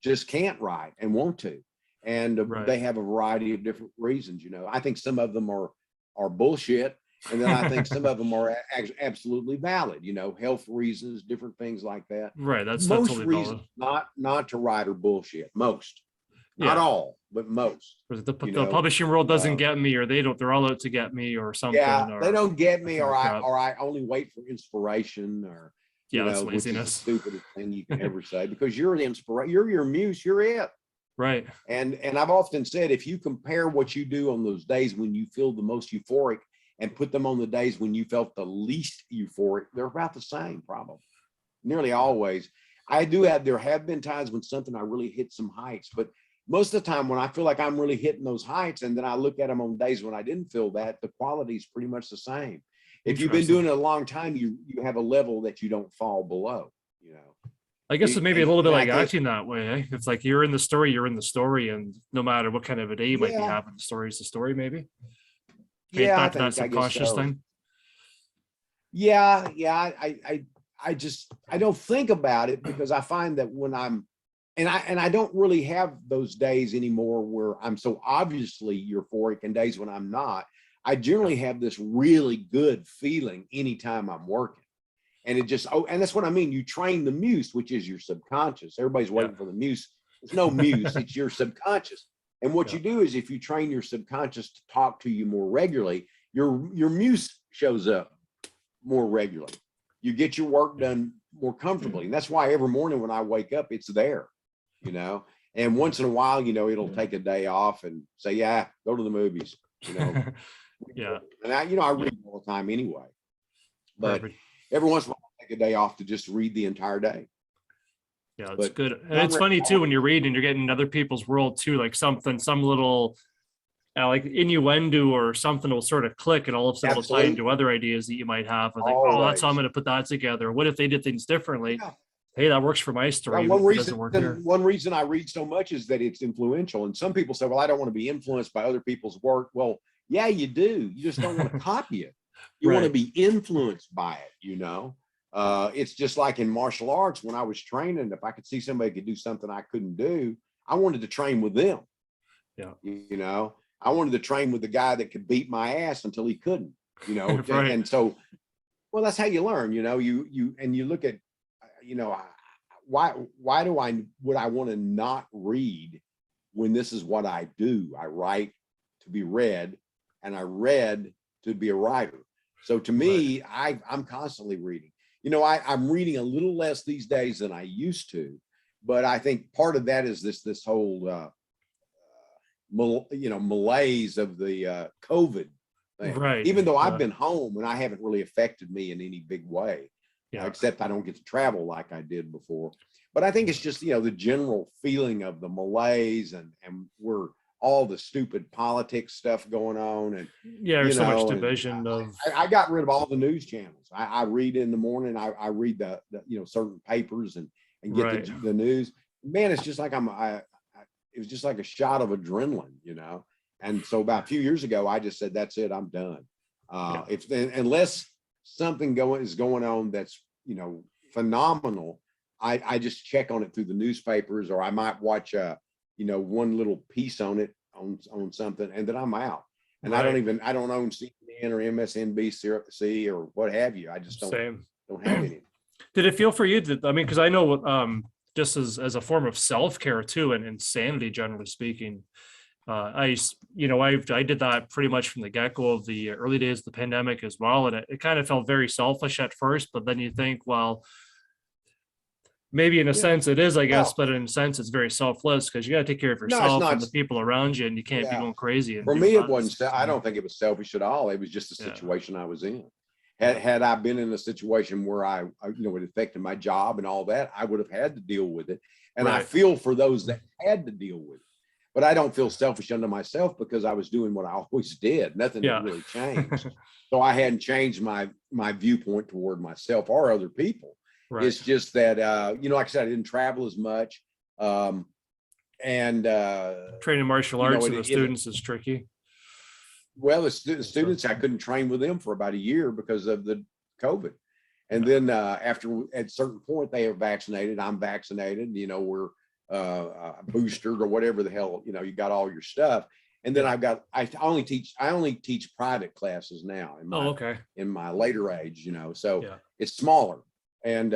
just can't write and want to, and they have a variety of different reasons. I think some of them are bullshit, and then I think some of them are absolutely valid. Health reasons, different things like that. Right. That's most totally reasons not to write are bullshit. Most, not all, but most. The publishing world doesn't get me, or they're all out to get me, or something. Yeah, they don't get me, or I only wait for inspiration, or that's which is the laziness. stupidest thing you can ever say, because you're the inspiration, you're your muse, you're it. Right. And I've often said, if you compare what you do on those days when you feel the most euphoric and put them on the days when you felt the least euphoric, they're about the same, probably. Nearly always. There have been times when something I really hit some heights, but most of the time when I feel like I'm really hitting those heights, and then I look at them on days when I didn't feel that, the quality is pretty much the same. If you've been doing it a long time, you have a level that you don't fall below. I guess it's maybe a little bit like acting that way. Eh? It's like you're in the story, and no matter what kind of a day you might be having, the story is the story, maybe. Yeah, back to that subconscious thing. Yeah. I don't think about it, because I find that when and I don't really have those days anymore where I'm so obviously euphoric, and days when I'm not. I generally have this really good feeling anytime I'm working. And and that's what I mean. You train the muse, which is your subconscious. Everybody's waiting for the muse. There's no muse, it's your subconscious. And what you do is, if you train your subconscious to talk to you more regularly, your muse shows up more regularly. You get your work done more comfortably. And that's why every morning when I wake up, it's there, and once in a while, it'll take a day off and say, go to the movies, And I read all the time anyway, but every once in a while I take a day off to just read the entire day. Yeah, it's good. And it's funny too, when you're reading, you're getting in other people's world too, like some little like innuendo or something will sort of click, and all of a sudden it'll tie into other ideas that you might have. Like, that's how I'm going to put that together. What if they did things differently? Yeah. Hey, that works for my story. One reason I read so much is that it's influential. And some people say, well, I don't want to be influenced by other people's work. Well, yeah, you do. You just don't want to copy it. You want to be influenced by it, It's just like in martial arts. When I was training, if I could see somebody could do something I couldn't do, I wanted to train with them. Yeah. I wanted to train with the guy that could beat my ass until he couldn't, And so, well, that's how you learn, you look at, why would I want to not read when this is what I do? I write to be read, and I read to be a writer. So to me, I'm constantly reading. I'm reading a little less these days than I used to, but I think part of that is this whole malaise of the COVID thing. Right. Even though I've been home, and I haven't really affected me in any big way, except I don't get to travel like I did before. But I think it's just the general feeling of the malaise, and we're all the stupid politics stuff going on, and there's so much division I got rid of all the news channels. I read in the morning. I read the certain papers and get the news. Man, it's just like it was just like a shot of adrenaline, And so about a few years ago, I just said, that's it, I'm done. Unless something is going on that's phenomenal, I just check on it through the newspapers, or I might watch one little piece on it on something, and then I'm out. And I don't own CNN or MSNBC or what have you. I just don't have any. Did it feel for you that, because I know just as a form of self-care too, and insanity, generally speaking, I did that pretty much from the get-go of the early days of the pandemic as well. And it kind of felt very selfish at first, but then you think, well, maybe in a Yeah. sense it is, I guess, No, but in a sense it's very selfless because you got to take care of no, it's yourself and not. the people around you, and you can't be Yeah. going crazy and For doing me, it that. wasn't. I don't think it was selfish at all. It was just the Yeah. situation I was in. Had I been in a situation where it affected my job and all that, I would have had to deal with it. And I Right. feel for those that had to deal with it. But I don't feel selfish unto myself because I was doing what I always did. Nothing Yeah. had really changed. So I hadn't changed my viewpoint toward myself or other people. Right. It's just that like I said, I didn't travel as much. And Training martial arts and the students is tricky. well, the students, I couldn't train with them for about a year because of the COVID. And then after at a certain point they are vaccinated, I'm vaccinated, we're boosted or whatever the hell, you got all your stuff. And then I only teach private classes now in my later age, so it's smaller and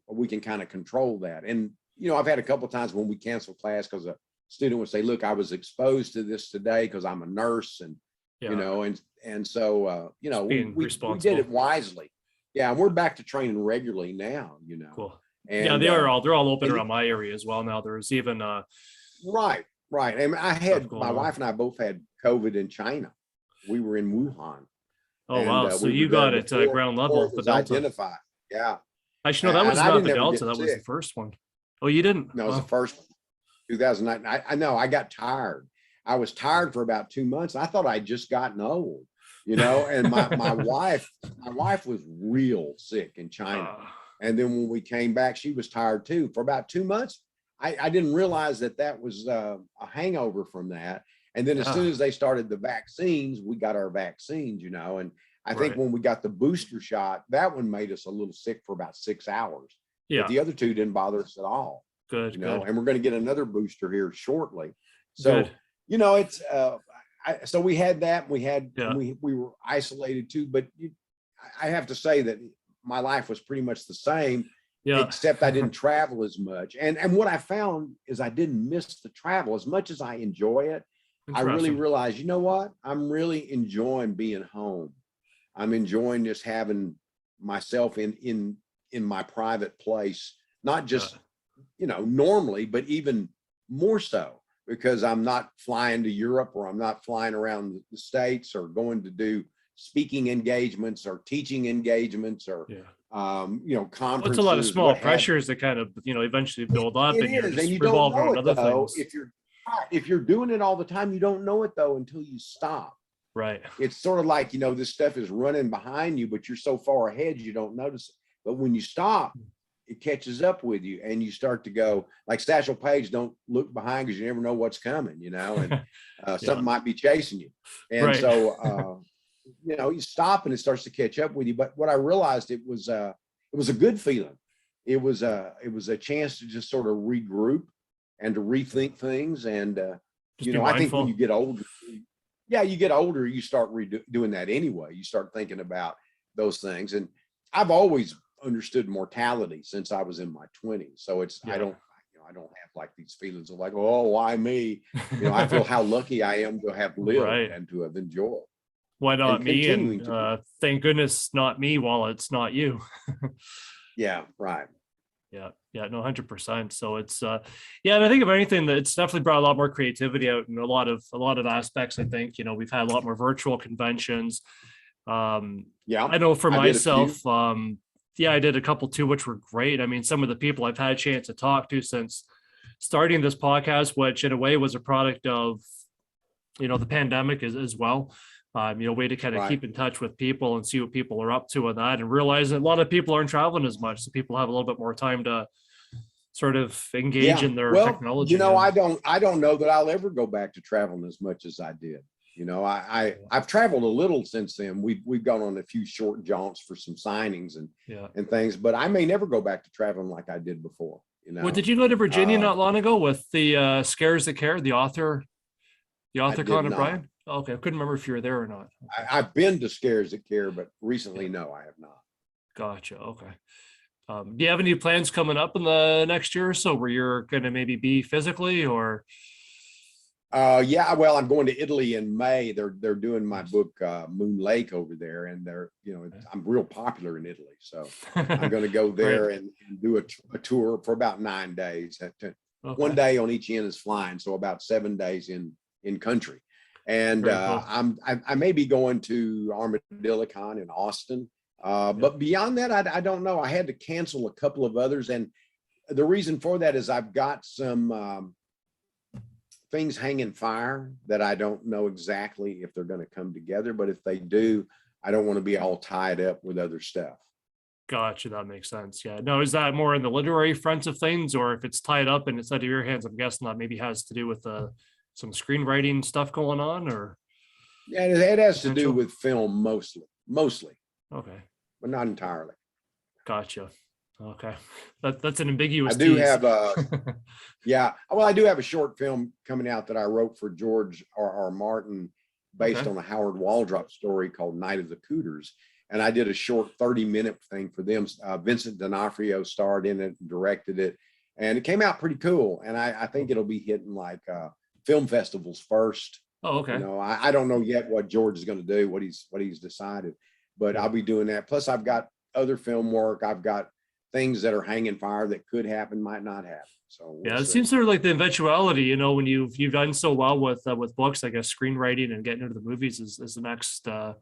we can kind of control that. And, I've had a couple of times when we cancel class because a student would say, look, I was exposed to this today because I'm a nurse and, and so, we did it wisely. Yeah. And we're back to training regularly now, Cool. And they're all open around my area as well now. There's even right. And my wife and I both had COVID in China. We were in Wuhan. Oh, wow. So you got it ground level, the Delta. Identified. Yeah. Actually, no, that was not the Delta. That was the first one. Oh, you didn't? No, it was the first one, 2009. I know, I got tired. I was tired for about 2 months. I thought I'd just gotten old, and my wife was real sick in China. And then when we came back, she was tired too. For about 2 months, I didn't realize that was a hangover from that. And then as soon as they started the vaccines, we got our vaccines, and I think when we got the booster shot, that one made us a little sick for about 6 hours. Yeah. But the other two didn't bother us at all. Good. And we're going to get another booster here shortly. So, it's, so we had that, we were isolated too, but I have to say that my life was pretty much the same, except I didn't travel as much. And what I found is I didn't miss the travel as much as I enjoy it. I really realized, you know what? I'm really enjoying being home. I'm enjoying just having myself in my private place, not just, normally, but even more so because I'm not flying to Europe or I'm not flying around the States or going to do speaking engagements or teaching engagements or, conferences. Well, it's a lot of small pressures that kind of, eventually build up and you're just revolving around other things. If you're doing it all the time, you don't know it though, until you stop. Right. It's sort of like, this stuff is running behind you, but you're so far ahead, you don't notice it. But when you stop, it catches up with you and you start to go like Satchel Paige, don't look behind because you never know what's coming, and something might be chasing you. And so, you stop and it starts to catch up with you. But what I realized, it was a good feeling. It was a chance to just sort of regroup and to rethink things. And, I think when you get older, you start doing that anyway. You start thinking about those things. And I've always understood mortality since I was in my 20s. So I don't have like these feelings of like, oh, why me? I feel how lucky I am to have lived and to have enjoyed. Why not me? And thank goodness not me while it's not you. Yeah, right. Yeah, no, 100%. So it's and I think if anything, that it's definitely brought a lot more creativity out in a lot of aspects. I think we've had a lot more virtual conventions. I know for myself, I did a couple too, which were great. I mean, some of the people I've had a chance to talk to since starting this podcast, which in a way was a product of the pandemic as well. Way to kind of keep in touch with people and see what people are up to with that, and realize that a lot of people aren't traveling as much. So people have a little bit more time to sort of engage in their technology. I don't know that I'll ever go back to traveling as much as I did. I've traveled a little since then. We've gone on a few short jaunts for some signings and things, but I may never go back to traveling like I did before. Well, did you go to Virginia not long ago with the Scares That Care, the author Conan O'Brien? Okay, I couldn't remember if you were there or not. I've been to Scares That Care, but recently, no, I have not. Gotcha. Okay. Do you have any plans coming up in the next year or so where you're going to maybe be physically or? Yeah, well, I'm going to Italy in May. They're doing my book Moon Lake over there, and I'm real popular in Italy, so I'm going to go there and do a tour for about 9 days. Okay. 1 day on each end is flying, so about 7 days in country. And Cool. I may be going to Armadillo Con in Austin, but beyond that, I don't know. I had to cancel a couple of others, and the reason for that is I've got some things hanging fire that I don't know exactly if they're going to come together, but if they do, I don't want to be all tied up with other stuff. Gotcha. That makes sense. Yeah. No, is that more in the literary front of things, or if it's tied up and it's out of your hands, I'm guessing that maybe has to do with some screenwriting stuff going on, or? Yeah, it has to do Potential? with film mostly, Okay. but not entirely. Gotcha. Okay. That's an ambiguous I do tease. have yeah, well, I do have a short film coming out that I wrote for George R.R. Martin based Okay. on a Howard Waldrop story called Night of the Cooters. And I did a short 30-minute thing for them. Vincent D'Onofrio starred in it and directed it. And it came out pretty cool. And I think it'll be hitting like film festivals first. Oh, okay. You know, I don't know yet what George is going to do, what he's decided, but I'll be doing that. Plus I've got other film work. I've got things that are hanging fire that could happen, might not happen. So Yeah, it seems sort of like the eventuality, you know, when you've done so well with books, I guess screenwriting and getting into the movies is the next I've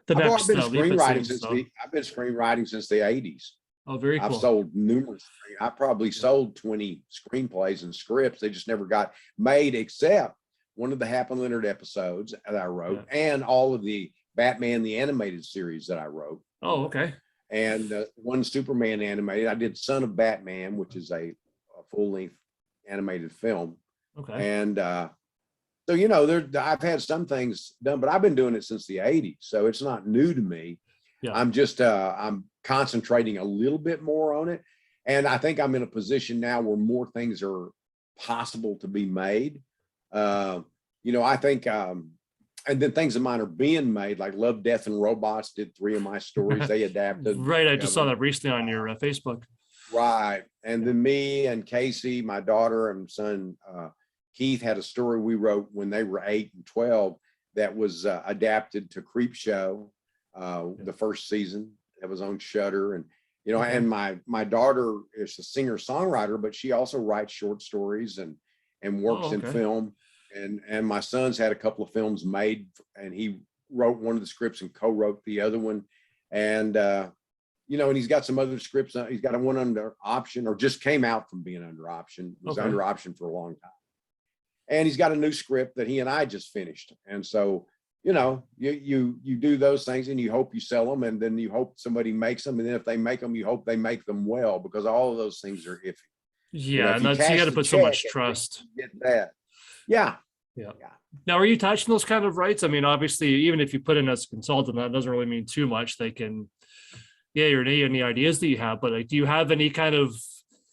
been leap, it screenwriting seems, since so. I've been screenwriting since the 80s. Oh, very I've cool. sold numerous. I probably sold 20 screenplays and scripts. They just never got made, except one of the Hap and Leonard episodes that I wrote, and all of the Batman the Animated Series that I wrote. Oh, okay. And one Superman animated. I did Son of Batman, which is a full-length animated film. Okay. And so, you know, I've had some things done, but I've been doing it since the 80s. So it's not new to me. Yeah. I'm just, I'm concentrating a little bit more on it. And I think I'm in a position now where more things are possible to be made. You know, I think, and then things of mine are being made, like Love, Death, and Robots did 3 of my stories. They adapted. Right. I just saw that recently on your Facebook. Right. And then me and Casey, my daughter and son, Keith, had a story we wrote when they were 8 and 12 that was adapted to Creepshow, the first season. That was on Shudder. And, you know, and my daughter is a singer-songwriter, but she also writes short stories and works in film. And my son's had a couple of films made, and he wrote one of the scripts and co-wrote the other one. And, you know, and he's got some other scripts. He's got one under option, or just came out from being under option. It was under option for a long time. And he's got a new script that he and I just finished. And so, you know, you do those things and you hope you sell them, and then you hope somebody makes them. And then if they make them, you hope they make them well, because all of those things are iffy. Yeah. You know, and that's, you got to put so much trust. Get that. Yeah. Yeah. Now, are you touching those kind of rights? I mean, obviously, even if you put in as a consultant, that doesn't really mean too much. They can, or any ideas that you have, but like, do you have any kind of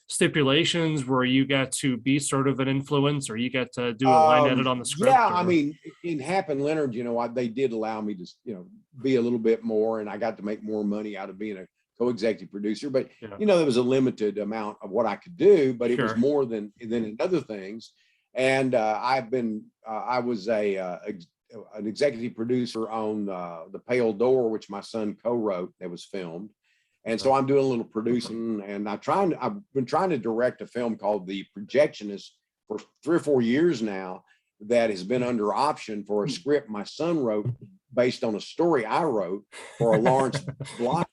stipulations where you get to be sort of an influence, or you get to do a line edit on the script? Yeah, or? I mean, in Hap and Leonard, you know, they did allow me to, you know, be a little bit more, and I got to make more money out of being a co-executive producer. But you know, there was a limited amount of what I could do, but it was more than in other things. And I was an executive producer on The Pale Door, which my son co-wrote, that was filmed. And so I'm doing a little producing, and I've been trying to direct a film called The Projectionist for 3 or 4 years now, that has been under option for a script my son wrote based on a story I wrote for a Lawrence Block.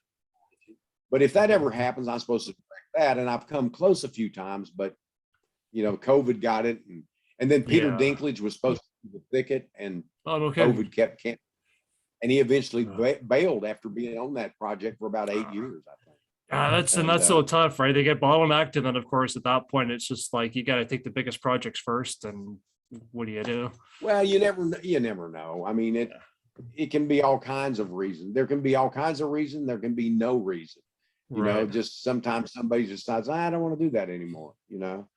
But if that ever happens, I'm supposed to direct that. And I've come close a few times, but you know, COVID got it. And then Peter Dinklage was supposed to be The Thicket, and COVID kept canceling. And he eventually bailed after being on that project for about 8 years, I think. That's so tough, right? They get bottlenecked, and then of course at that point it's just like you got to take the biggest projects first. And what do you do? Well, you never know. I mean, it can be all kinds of reasons. There can be all kinds of reasons. There can be no reason. You know, just sometimes somebody decides, I don't want to do that anymore. You know.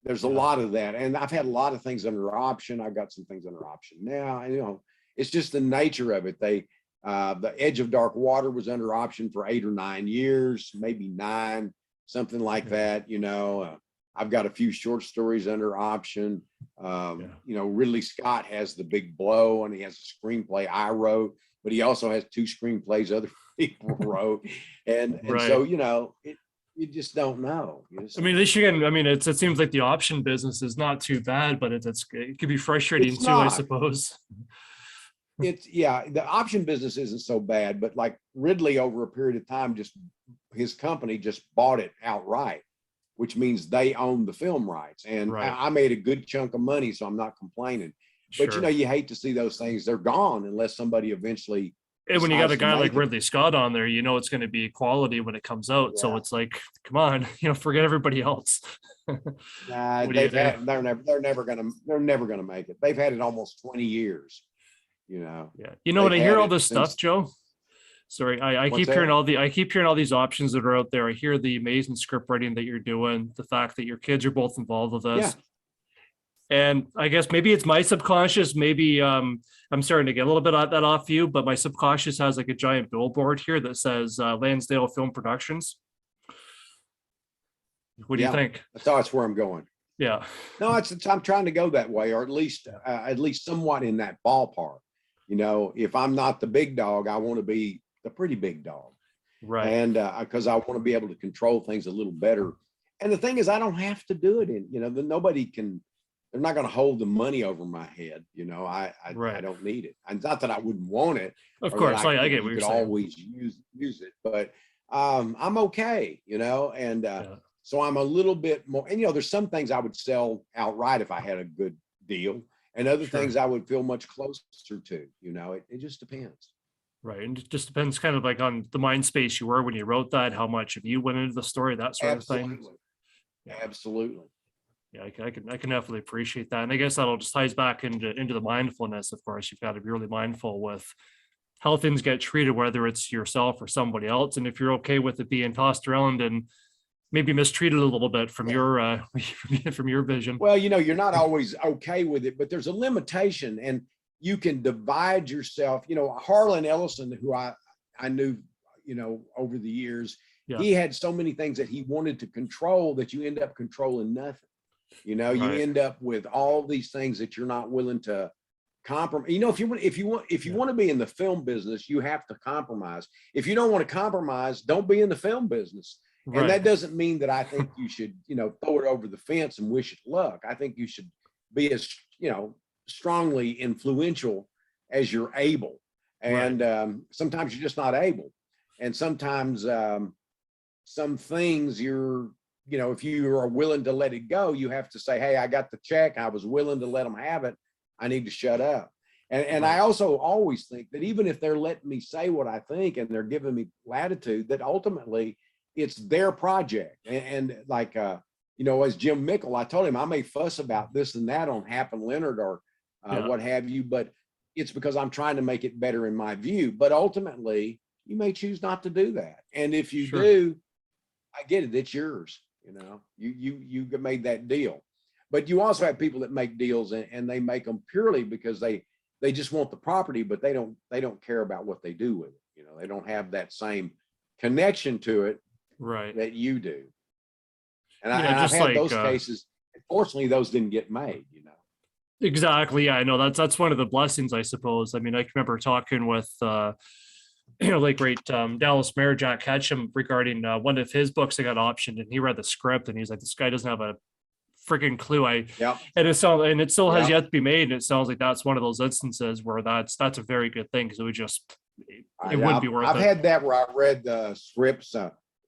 There's a lot of that, and I've had a lot of things under option. I've got some things under option now. You know, it's just the nature of it. The Edge of Dark Water was under option for 8 or 9 years, maybe 9, something like that. You know, I've got a few short stories under option. You know, Ridley Scott has The Big Blow, and he has a screenplay I wrote, but he also has 2 screenplays other people wrote. And so, you know, you just don't know. I mean, Michigan, I mean, it seems like the option business is not too bad, but it could be frustrating too, I suppose. The option business isn't so bad, but like Ridley over a period of time, his company just bought it outright, which means they own the film rights. And I made a good chunk of money, so I'm not complaining. But you know, you hate to see those things, they're gone unless somebody eventually. And when you got a guy like Ridley Scott on there, you know it's going to be quality when it comes out. So it's like, come on, you know, forget everybody else. They're never gonna make it. They've had it almost 20 years. You know. Yeah. You know, when I hear all this stuff, Joe. Sorry, I keep hearing all these options that are out there. I hear the amazing script writing that you're doing, the fact that your kids are both involved with this. Yeah. And I guess maybe it's my subconscious. Maybe I'm starting to get a little bit of that off you, but my subconscious has like a giant billboard here that says Lansdale Film Productions. What do you think? That's where I'm going. Yeah. No, I'm trying to go that way, or at least somewhat in that ballpark. You know, if I'm not the big dog, I want to be the pretty big dog. Right. And because I want to be able to control things a little better. And the thing is, I don't have to do it they're not going to hold the money over my head. You know, I don't need it. And not that I wouldn't want it. Of course, I get what you're saying. Always use it, but I'm okay, you know, and so I'm a little bit more, and you know, there's some things I would sell outright if I had a good deal, and other things I would feel much closer to, you know, it just depends. Right. And it just depends kind of like on the mind space you were when you wrote that, how much of you went into the story, that sort of thing. Absolutely. Yeah, I can definitely appreciate that. And I guess that'll just ties back into the mindfulness. Of course, you've got to be really mindful with how things get treated, whether it's yourself or somebody else. And if you're okay with it being tossed around and maybe mistreated a little bit from your from your vision. Well, you know, you're not always okay with it, but there's a limitation, and you can divide yourself. You know, Harlan Ellison, who I knew, you know, over the years, he had so many things that he wanted to control that you end up controlling nothing. You know, you end up with all these things that you're not willing to compromise. You know, if you want to be in the film business, you have to compromise. If you don't want to compromise, don't be in the film business. And that doesn't mean that I think you should, you know, throw it over the fence and wish it luck. I think you should be as, you know, strongly influential as you're able. And sometimes you're just not able. And sometimes some things you know, if you are willing to let it go, you have to say, hey, I got the check. I was willing to let them have it. I need to shut up. And I also always think that even if they're letting me say what I think and they're giving me latitude, that ultimately it's their project. And like, you know, as Jim Mickle, I told him I may fuss about this and that on Hap and Leonard or what have you, but it's because I'm trying to make it better in my view. But ultimately, you may choose not to do that. And if you do, I get it. It's yours. You know, you made that deal. But you also have people that make deals and they make them purely because they just want the property, but they don't care about what they do with it. You know, they don't have that same connection to it that you do. And I've had those cases. Unfortunately, those didn't get made, you know. Exactly. Yeah, I know that's one of the blessings, I suppose. I mean, I remember talking with you know, like great Dallas Mayor Jack Ketchum regarding one of his books that got optioned, and he read the script and he's like, this guy doesn't have a freaking clue. And it still has yet to be made. And it sounds like that's one of those instances where that's a very good thing, because it wouldn't be worth it. I've had that where I read the scripts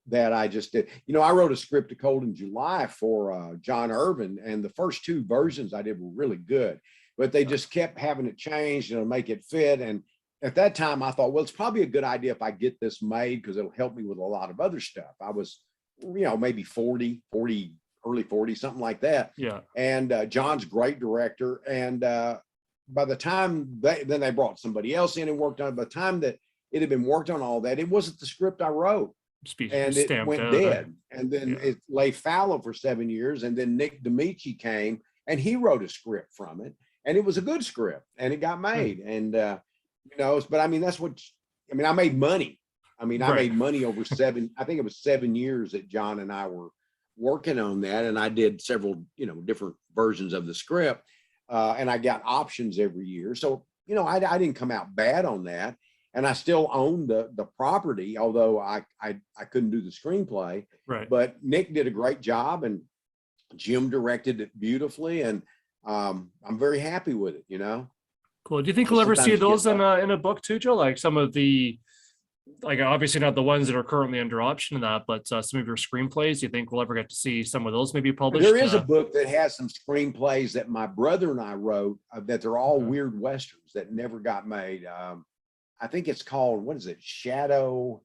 that I just did. You know, I wrote a script to Cold in July for John Irvin, and the first 2 versions I did were really good, but they just kept having it changed, you know, make it fit. And at that time, I thought, well, it's probably a good idea if I get this made because it'll help me with a lot of other stuff. I was, you know, maybe 40, early 40, something like that. Yeah. And John's a great director. And by the time they brought somebody else in and worked on it, by the time that it had been worked on all that, it wasn't the script I wrote. And it went dead. And then it lay fallow for 7 years. And then Nick D'Amici came and he wrote a script from it. And it was a good script and it got made. And, you know, but I mean, I made money. I mean, I made money over I think it was 7 years that John and I were working on that, and I did several, different versions of the script, and I got options every year. So, I didn't come out bad on that, and I still own the property, although I couldn't do the screenplay. Right. But Nick did a great job, and Jim directed it beautifully, and I'm very happy with it. Cool. Do you think So we'll ever see sometimes you those get in a book too, Joe? Like some of the, like obviously not the ones that are currently under option in that, but some of your screenplays. Do you think we'll ever get to see some of those maybe published? There is a book that has some screenplays that my brother and I wrote that they're all weird westerns that never got made. I think it's called, what is it? Shadow.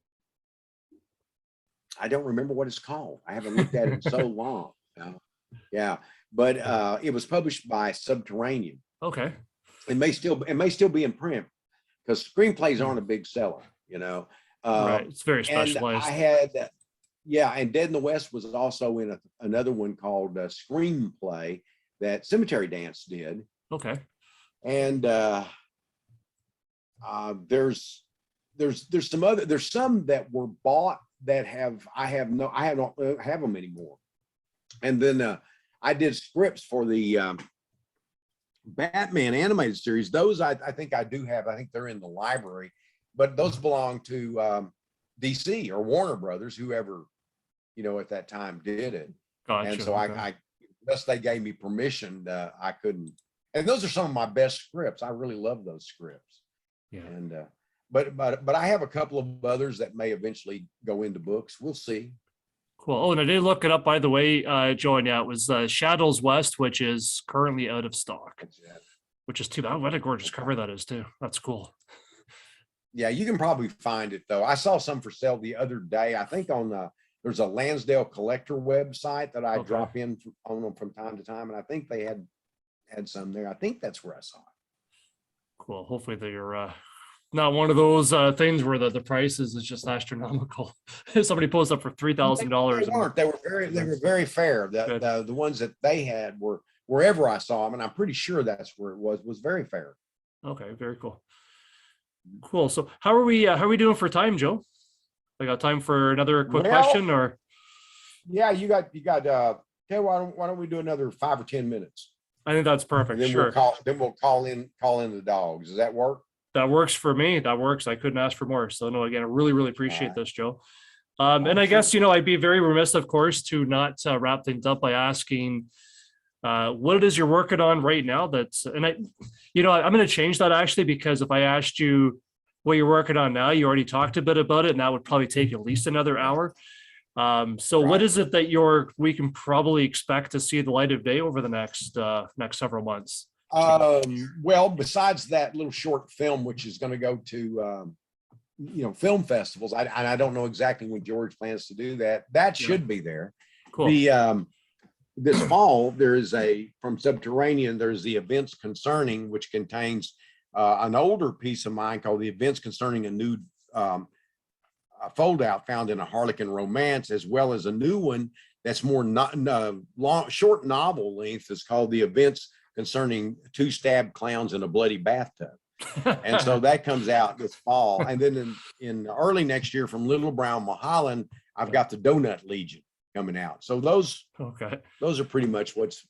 I don't remember what it's called. I haven't looked at it in so long. Yeah, but it was published by Subterranean. Okay. It may still be in print because screenplays aren't a big seller, Right. It's very And specialized. I had, and Dead in the West was also in another one called Screenplay that Cemetery Dance did. Okay. And there's some that were bought that I don't have them anymore. And then I did scripts for the Batman animated series. Those I think I do have. I think they're in the library, but those belong to DC or Warner Brothers, whoever at that time did it. Gotcha. And so I unless they gave me permission, I couldn't. And those are some of my best scripts. I really love those scripts. Yeah. And but I have a couple of others that may eventually go into books. We'll see. Cool. Oh, and I did look it up, by the way, Joe. And yeah, it was Shadows West, which is currently out of stock, which is too bad. What a gorgeous cover that is too. That's cool. Yeah, you can probably find it though. I saw some for sale the other day. I think on there's a Lansdale collector website that I drop in on them from time to time, and I think they had some there. I think that's where I saw it. Cool. Hopefully they're not one of those things where the prices is just astronomical. Somebody posts up for $3,000. They weren't. They were very fair. The ones that they had were wherever I saw them, and I'm pretty sure that's where it was very fair. Okay, very cool. Cool. So how are we doing for time, Joe? I got time for another quick question, or? Yeah, you got. Okay, why don't we do another 5 or 10 minutes? I think that's perfect. And then sure. We'll call in the dogs. Does that work? That works for me. That works. I couldn't ask for more. So no, again, I really appreciate this, Joe. And I guess, I'd be very remiss, of course, to not wrap things up by asking what it is you're working on right now. I'm going to change that actually, because if I asked you what you're working on now, you already talked a bit about it, and that would probably take at least another hour. So what is it that we can probably expect to see the light of day over the next several months? Well, besides that little short film, which is going to go to, film festivals, I don't know exactly when George plans to do that. That should be there. Cool. This fall, from Subterranean, there's the Events Concerning, which contains an older piece of mine called The Events Concerning a Nude Fold-Out Found in a Harlequin Romance, as well as a new one that's more short novel length. It's called The Events Concerning Two Stabbed Clowns in a Bloody Bathtub. And so that comes out this fall. And then in early next year from Little Brown Mulholland, I've got the Donut Legion coming out. So those are pretty much what's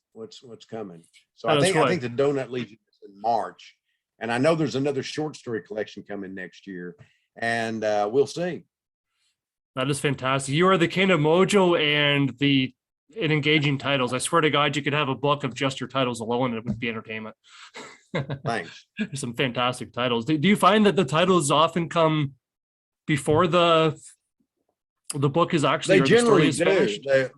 coming. So I think the Donut Legion is in March. And I know there's another short story collection coming next year, and we'll see. That is fantastic. You are the King of Mojo and in engaging titles. I swear to God, you could have a book of just your titles alone, and it would be entertainment. Thanks. There's some fantastic titles. Do you find that the titles often come before the book is actually? They generally do.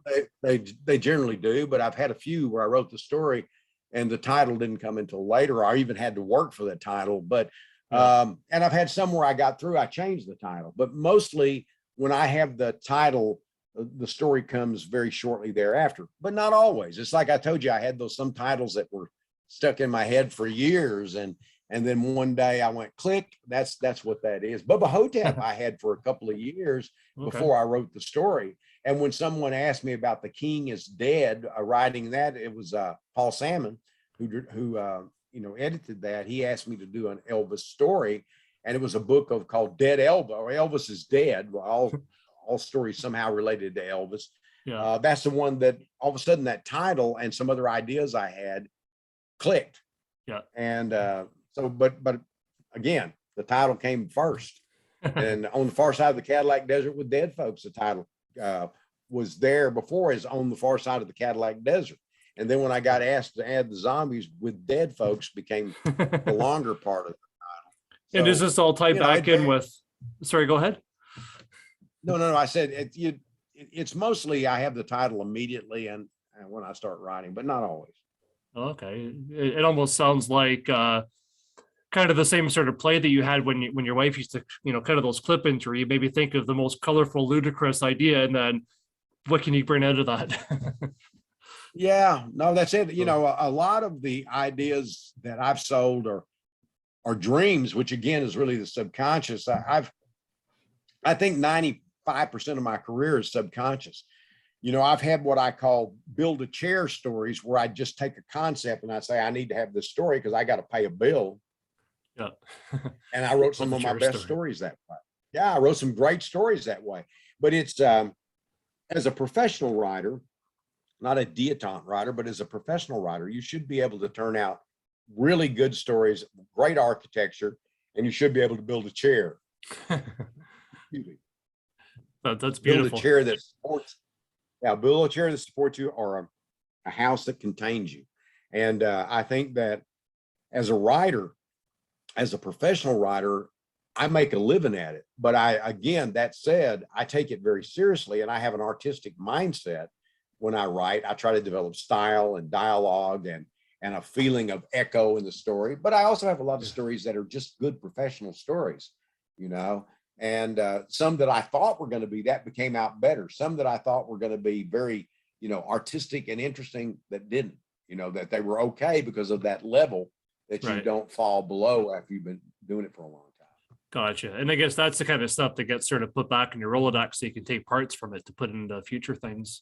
They generally do. But I've had a few where I wrote the story, and the title didn't come until later. I even had to work for that title. But and I've had some where I got through. I changed the title, but mostly when I have the title, the story comes very shortly thereafter, but not always. It's like I told you, I had some titles that were stuck in my head for years. And then one day I went click, that's what that is. Bubba Hotep I had for a couple of years before I wrote the story. And when someone asked me about The King is Dead, writing that, it was Paul Salmon who edited that. He asked me to do an Elvis story, and it was a book called Dead Elvis, or Elvis is Dead. All stories somehow related to Elvis. Yeah. That's the one that all of a sudden that title and some other ideas I had clicked. Yeah. And but again, the title came first. And On the Far Side of the Cadillac Desert with Dead Folks, the title was there before as On the Far Side of the Cadillac Desert. And then when I got asked to add the zombies with Dead Folks became the longer part of it. And does this all tie back in with, sorry, go ahead. No. I said it's mostly I have the title immediately and when I start writing, but not always. Okay. It almost sounds like kind of the same sort of play that you had when your wife used to, kind of those clip into, you maybe think of the most colorful, ludicrous idea, and then what can you bring out of that? Yeah, no, that's it. A lot of the ideas that I've sold are dreams, which again is really the subconscious. I think 95% of my career is subconscious. I've had what I call build a chair stories where I just take a concept and I say, I need to have this story because I got to pay a bill. Yeah. And I wrote some of my best stories that way. Yeah, I wrote some great stories that way. But it's as a professional writer, not a dilettante writer, but as a professional writer, you should be able to turn out really good stories, great architecture, and you should be able to build a chair. That's beautiful. Build a chair that supports. Yeah, build a chair that supports you, or a house that contains you. And I think that as a writer, as a professional writer, I make a living at it. But that said, I take it very seriously, and I have an artistic mindset when I write. I try to develop style and dialogue and a feeling of echo in the story. But I also have a lot of stories that are just good professional stories, and some that I thought were going to be that became out better. Some that I thought were going to be very, artistic and interesting that didn't, that they were okay because of that level that you don't fall below after you've been doing it for a long time. Gotcha. And I guess that's the kind of stuff that gets sort of put back in your Rolodex so you can take parts from it to put into future things.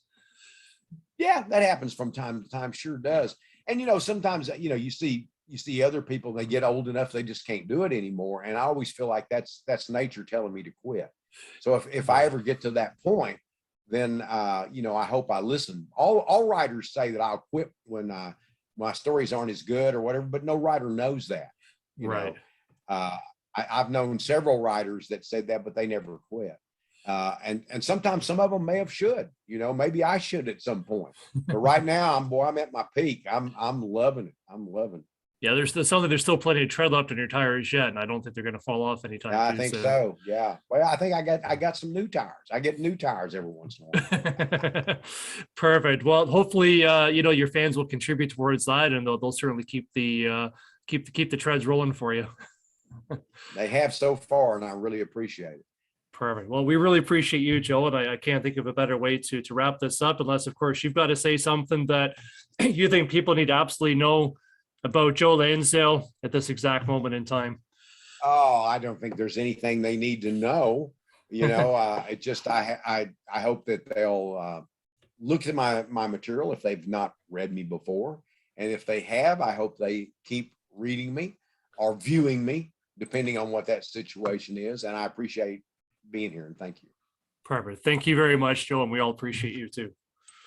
Yeah, that happens from time to time. Sure does. And, sometimes, you see other people, they get old enough, they just can't do it anymore. And I always feel like that's nature telling me to quit. So if I ever get to that point, then, I hope I listen. All writers say that I'll quit when my stories aren't as good or whatever, but no writer knows that, Right. I've known several writers that said that, but they never quit. And sometimes some of them may have should, maybe I should at some point, but right now I'm at my peak. I'm loving it. I'm loving it. Yeah, there's still plenty of tread left in your tires yet, and I don't think they're going to fall off anytime soon. I think so. Yeah. Well, I think I got some new tires. I get new tires every once in a while. Perfect. Well, hopefully, your fans will contribute towards that, and they'll certainly keep the treads rolling for you. They have so far, and I really appreciate it. Perfect. Well, we really appreciate you, Joe, and I can't think of a better way to wrap this up, unless, of course, you've got to say something that you think people need to absolutely know about Joe Lansdale at this exact moment in time. Oh, I don't think there's anything they need to know. It just I hope that they'll look at my material if they've not read me before, and if they have, I hope they keep reading me or viewing me, depending on what that situation is. And I appreciate being here, and thank you. Perfect. Thank you very much, Joe, and we all appreciate you too.